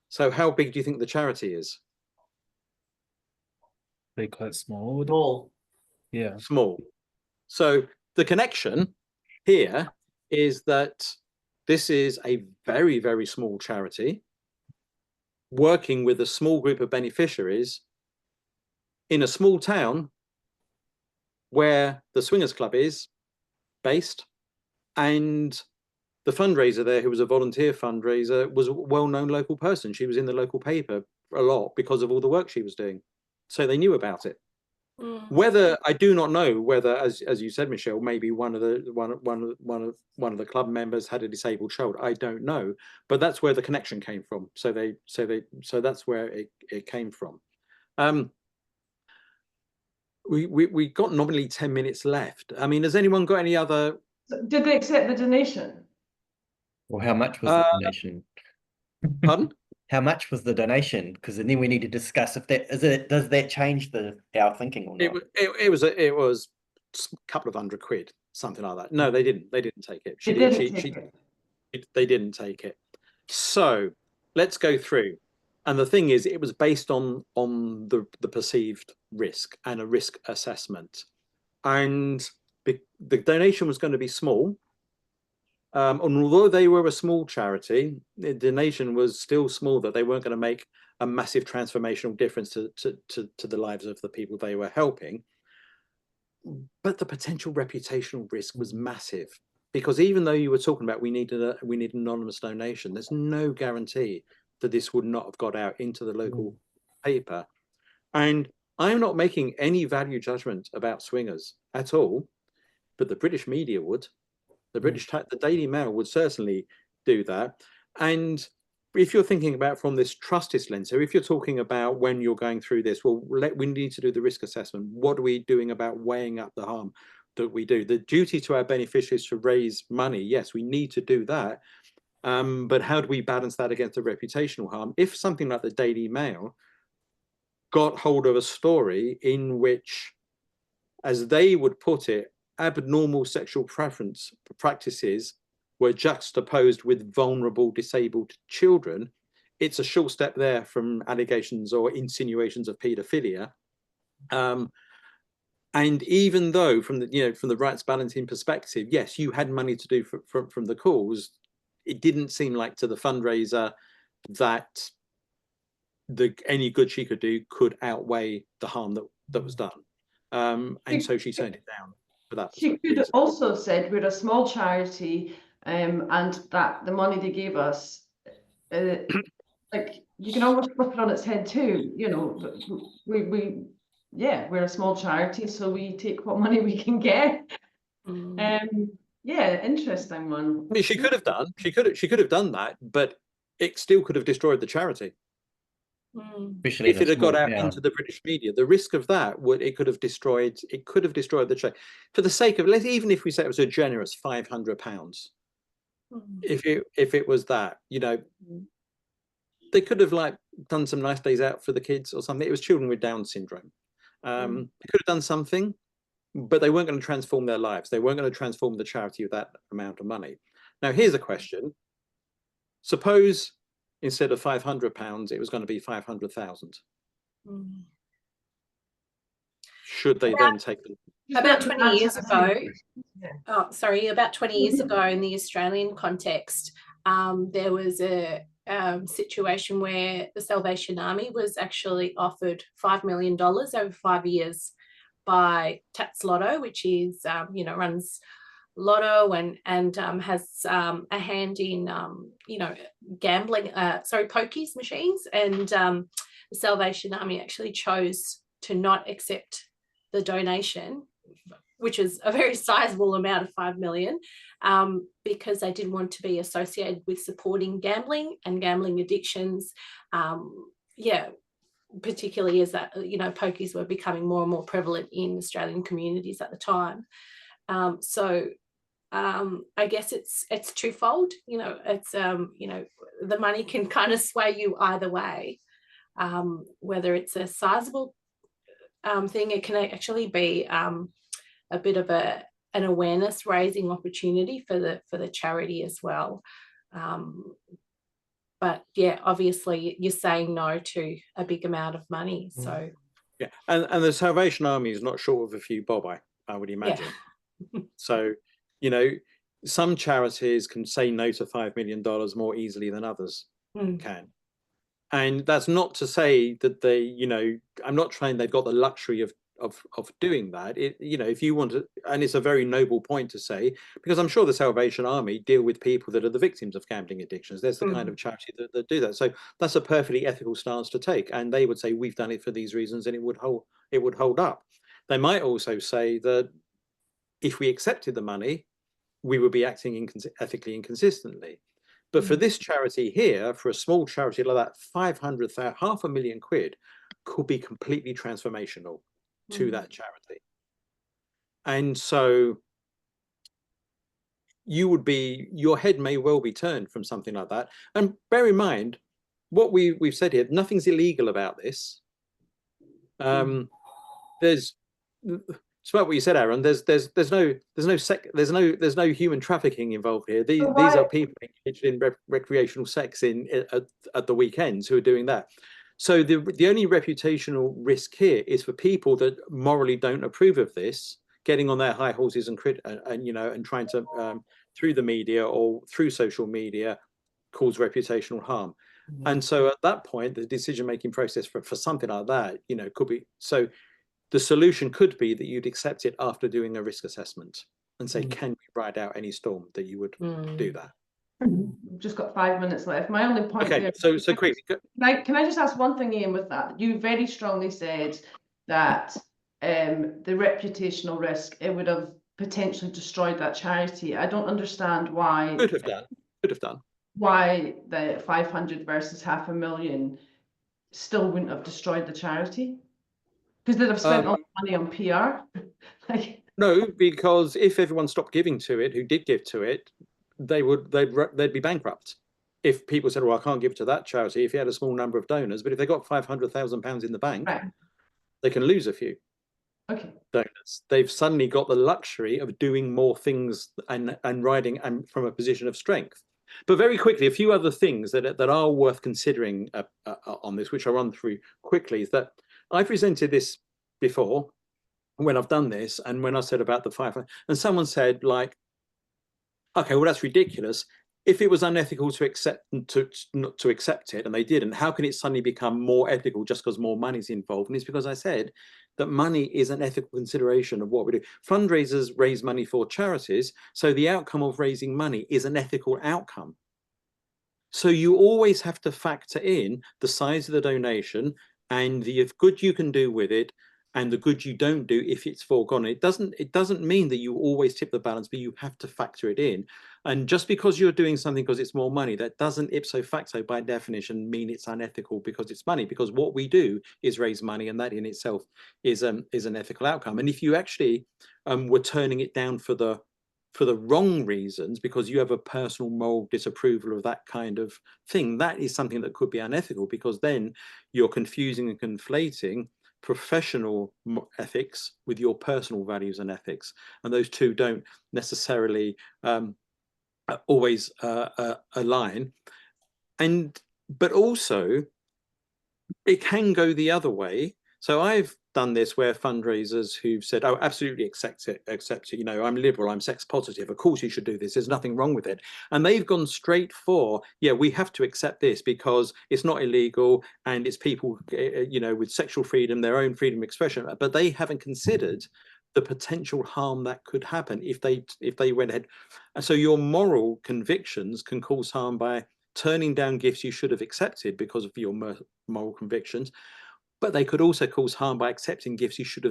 D: So how big do you think the charity is?
I: They're quite small.
G: Small.
I: Yeah.
D: Small. So the connection here is that this is a very, very small charity working with a small group of beneficiaries in a small town where the Swingers Club is based, and the fundraiser there, who was a volunteer fundraiser, was a well-known local person. She was in the local paper a lot because of all the work she was doing. So they knew about it. Whether, I do not know whether, as you said, Michelle, maybe one of the club members had a disabled child. I don't know, but that's where the connection came from. So that's where it came from. We got nominally 10 minutes left. I mean, has anyone got any other?
A: Did they accept the donation?
E: Well, how much was the donation?
D: Pardon?
E: How much was the donation? Because then we need to discuss if that does that change our thinking or not?
D: It was a couple of £100, something like that. No, they didn't take it. They didn't take it. So let's go through. And the thing is, it was based on the perceived risk and a risk assessment. And the donation was going to be small. And although they were a small charity, the donation was still small, that they weren't going to make a massive transformational difference to the lives of the people they were helping. But the potential reputational risk was massive, because even though you were talking about we need anonymous donation, there's no guarantee that this would not have got out into the local paper. And I'm not making any value judgment about Swingers at all, but the British media would. The Daily Mail would certainly do that. And if you're thinking about from this trusted lens, so if you're talking about when you're going through this, well, we need to do the risk assessment. What are we doing about weighing up the harm that we do? The duty to our beneficiaries to raise money, yes, we need to do that. But how do we balance that against the reputational harm? If something like the Daily Mail got hold of a story in which, as they would put it, abnormal sexual practices were juxtaposed with vulnerable disabled children, it's a short step there from allegations or insinuations of paedophilia. And even though from the rights balancing perspective, yes, you had money to do from the cause, it didn't seem like to the fundraiser that any good she could do could outweigh the harm that was done. And so she turned it down.
A: She could have also said we're a small charity, and that the money they gave us, like, you can almost flip it on its head too. You know, we're a small charity, so we take what money we can get. Yeah, interesting one.
D: I mean, she could have done that, but it still could have destroyed the charity.
E: Especially
D: if it had got out into the British media, the risk of that it could have destroyed the trade. For the sake of, even if we say it was a generous £500, if it was that, they could have done some nice days out for the kids or something. It was children with Down syndrome. They could have done something, but they weren't going to transform their lives. They weren't going to transform the charity with that amount of money. Now, here's a question. Suppose instead of £500, it was going to be 500,000. Should they then take them?
C: About 20 years ago, about 20 years ago in the Australian context, there was a situation where the Salvation Army was actually offered $5 million over 5 years by Tats Lotto, which is, runs Lotto and has a hand in, gambling, pokies machines. And the Salvation Army actually chose to not accept the donation, which is a very sizable amount of 5 million, because they didn't want to be associated with supporting gambling and gambling addictions. Particularly as that, pokies were becoming more and more prevalent in Australian communities at the time. I guess it's twofold. It's the money can kind of sway you either way. Whether it's a sizable thing, it can actually be a bit of an awareness raising opportunity for the charity as well. But yeah, obviously you're saying no to a big amount of money. So
D: yeah, and the Salvation Army is not short of a few bob, I would imagine. Yeah. So, some charities can say no to $5 million more easily than others can. And that's not to say that they, I'm not saying they've got the luxury of doing that. If you want to, and it's a very noble point to say, because I'm sure the Salvation Army deal with people that are the victims of gambling addictions. There's the kind of charity that do that. So that's a perfectly ethical stance to take. And they would say, we've done it for these reasons, and it would hold up. They might also say that if we accepted the money, we would be acting ethically inconsistently. But for this charity here, for a small charity like that, 500,000, £500,000 could be completely transformational to that charity. And so your head may well be turned from something like that. And bear in mind, what we've said here, nothing's illegal about this. It's about what you said, Aaron. There's no human trafficking involved here. These are people engaged in recreational sex at the weekends who are doing that. So the only reputational risk here is for people that morally don't approve of this, getting on their high horses and trying to through the media or through social media cause reputational harm. And so at that point, the decision-making process for something like that, could be so. The solution could be that you'd accept it after doing a risk assessment and say, can we ride out any storm, that you would do that.
A: We've just got 5 minutes left. My only point
D: there. So quickly.
A: Can I just ask one thing, Ian, with that? You very strongly said that the reputational risk, it would have potentially destroyed that charity. I don't understand why.
D: Could have done.
A: Why the 500 versus $500,000 still wouldn't have destroyed the charity? Because they'd have spent all the money on PR.
D: No, because if everyone stopped giving to it, who did give to it, they'd be bankrupt. If people said, "Well, I can't give to that charity," if you had a small number of donors, but if they got £500,000 in the bank, they can lose a few donors. They've suddenly got the luxury of doing more things and riding and from a position of strength. But very quickly, a few other things that are worth considering on this, which I'll run through quickly, is that I presented this before when I've done this, and when I said about the 500, and someone said, like, okay, well, that's ridiculous. If it was unethical to accept it, and they didn't, how can it suddenly become more ethical just because more money's involved? And it's because I said that money is an ethical consideration of what we do. Fundraisers raise money for charities, so the outcome of raising money is an ethical outcome. So you always have to factor in the size of the donation and the good you can do with it, and the good you don't do if it's foregone. It doesn't mean that you always tip the balance, but you have to factor it in. And just because you're doing something because it's more money, that doesn't ipso facto by definition mean it's unethical because it's money. Because what we do is raise money, and that in itself is an ethical outcome. And if you actually were turning it down for the wrong reasons, because you have a personal moral disapproval of that kind of thing, that is something that could be unethical, because then you're confusing and conflating professional ethics with your personal values and ethics, and those two don't necessarily always align. But also it can go the other way. So I've done this where fundraisers who've said, "Oh, absolutely accept it. I'm liberal, I'm sex positive. Of course you should do this. There's nothing wrong with it." And they've gone straight for, yeah, we have to accept this because it's not illegal and it's people, with sexual freedom, their own freedom of expression. But they haven't considered the potential harm that could happen if they went ahead. And so your moral convictions can cause harm by turning down gifts you should have accepted because of your moral convictions, but they could also cause harm by accepting gifts you should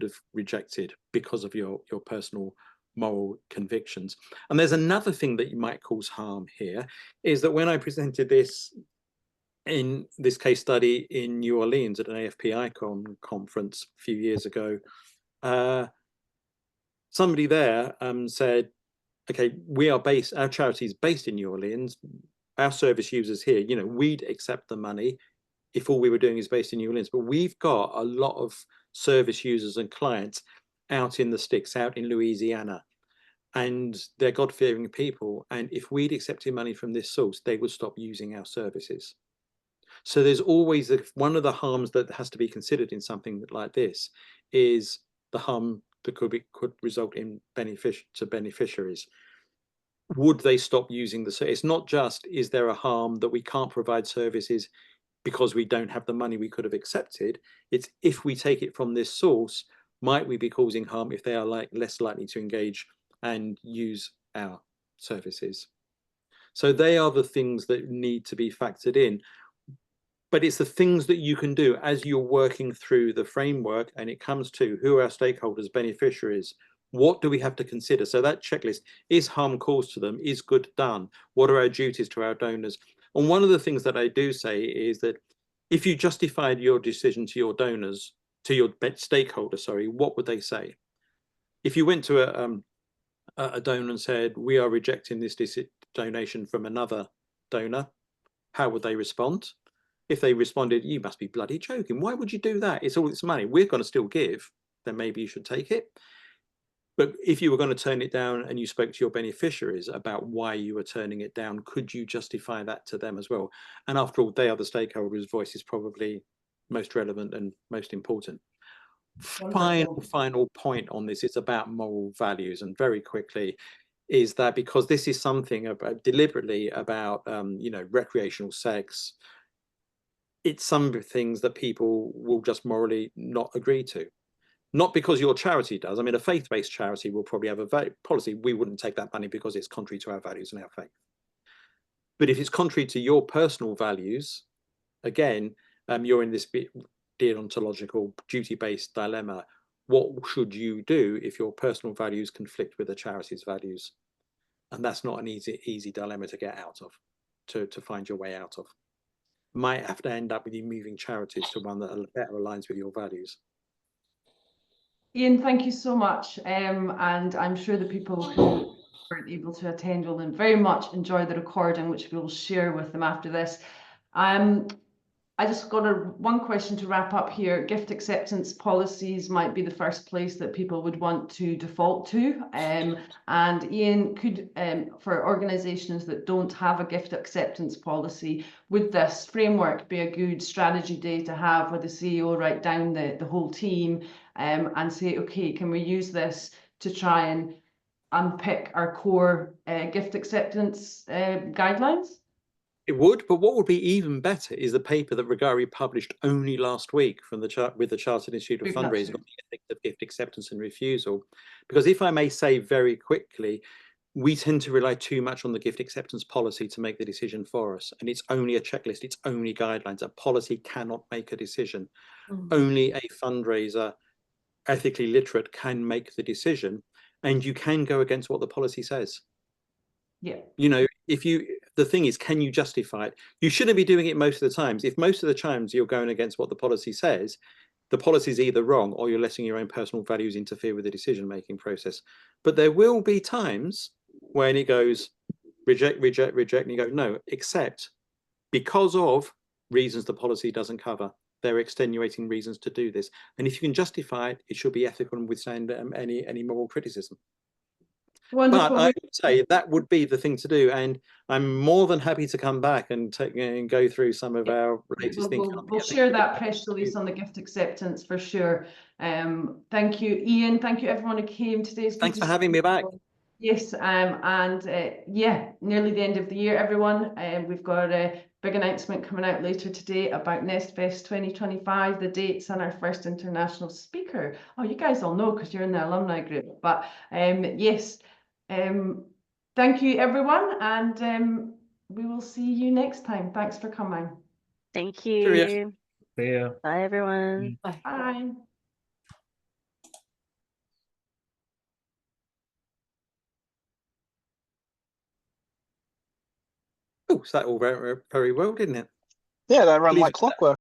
D: have rejected because of your personal moral convictions. And there's another thing that you might cause harm here, is that when I presented this in this case study in New Orleans at an AFPI conference a few years ago, somebody there said, okay, our charity is based in New Orleans, our service users here, you know, we'd accept the money if all we were doing is based in New Orleans, but we've got a lot of service users and clients out in the sticks, out in Louisiana, and they're God-fearing people, and if we'd accepted money from this source, they would stop using our services. So there's always one of the harms that has to be considered in something like this is the harm that could result in beneficiaries. Would they stop using the service? It's not just, is there a harm that we can't provide services because we don't have the money we could have accepted? It's, if we take it from this source, might we be causing harm if they are less likely to engage and use our services? So they are the things that need to be factored in. But it's the things that you can do as you're working through the framework, and it comes to who are our stakeholders, beneficiaries, what do we have to consider? So that checklist, is harm caused to them? Is good done? What are our duties to our donors? And one of the things that I do say is that if you justified your decision to your donors, to your stakeholders, sorry, what would they say? If you went to a donor and said, we are rejecting this donation from another donor, how would they respond? If they responded, you must be bloody joking. Why would you do that? It's all this money. We're going to still give. Then maybe you should take it. But if you were going to turn it down and you spoke to your beneficiaries about why you were turning it down, could you justify that to them as well? And after all, they are the stakeholders' voice is probably most relevant and most important. Final point on this, it's about moral values. And very quickly, is that because this is something about deliberately about, you know, recreational sex, it's some things that people will just morally not agree to. Not because your charity does. I mean, a faith-based charity will probably have a policy. We wouldn't take that money because it's contrary to our values and our faith. But if it's contrary to your personal values, again, you're in this deontological, duty-based dilemma. What should you do if your personal values conflict with the charity's values? And that's not an easy dilemma to get out of, to find your way out of. Might have to end up with you moving charities to one that better aligns with your values.
A: Ian, thank you so much. And I'm sure the people who weren't able to attend will very much enjoy the recording, which we will share with them after this. I just got one question to wrap up here. Gift acceptance policies might be the first place that people would want to default to. And Ian, could for organisations that don't have a gift acceptance policy, would this framework be a good strategy day to have where the CEO write down the whole team and say, okay, can we use this to try and unpick our core gift acceptance guidelines?
D: It would, but what would be even better is the paper that Regari published only last week from with the Chartered Institute of Fundraising on the ethics of gift acceptance and refusal. Because if I may say very quickly, we tend to rely too much on the gift acceptance policy to make the decision for us. And it's only a checklist, it's only guidelines. A policy cannot make a decision. Only a fundraiser, ethically literate, can make the decision. And you can go against what the policy says.
A: Yeah.
D: You know, the thing is, can you justify it? You shouldn't be doing it most of the times. If most of the times you're going against what the policy says, the policy is either wrong or you're letting your own personal values interfere with the decision-making process. But there will be times when it goes reject, reject, reject, and you go, no, accept, because of reasons the policy doesn't cover. There are extenuating reasons to do this. And if you can justify it, it should be ethical and withstand any moral criticism.
A: Wonderful.
D: But I would say that would be the thing to do, and I'm more than happy to come back and go through some of our latest things.
A: We'll share that press release on the gift acceptance for sure. Thank you, Ian. Thank you, everyone who came today.
D: Thanks for having me back.
A: Yes, yeah, nearly the end of the year, everyone. We've got a big announcement coming out later today about NestFest 2025, the dates, and our first international speaker. Oh, you guys all know because you're in the alumni group. But yes. Thank you, everyone, and we will see you next time. Thanks for coming.
B: Thank you.
D: Cheerio.
I: See ya.
B: Bye, everyone.
C: Bye.
A: Bye.
D: Oh, so that all very, very well, didn't it?
F: Yeah, they run
D: Leave
F: like
D: it at that.
F: clockwork.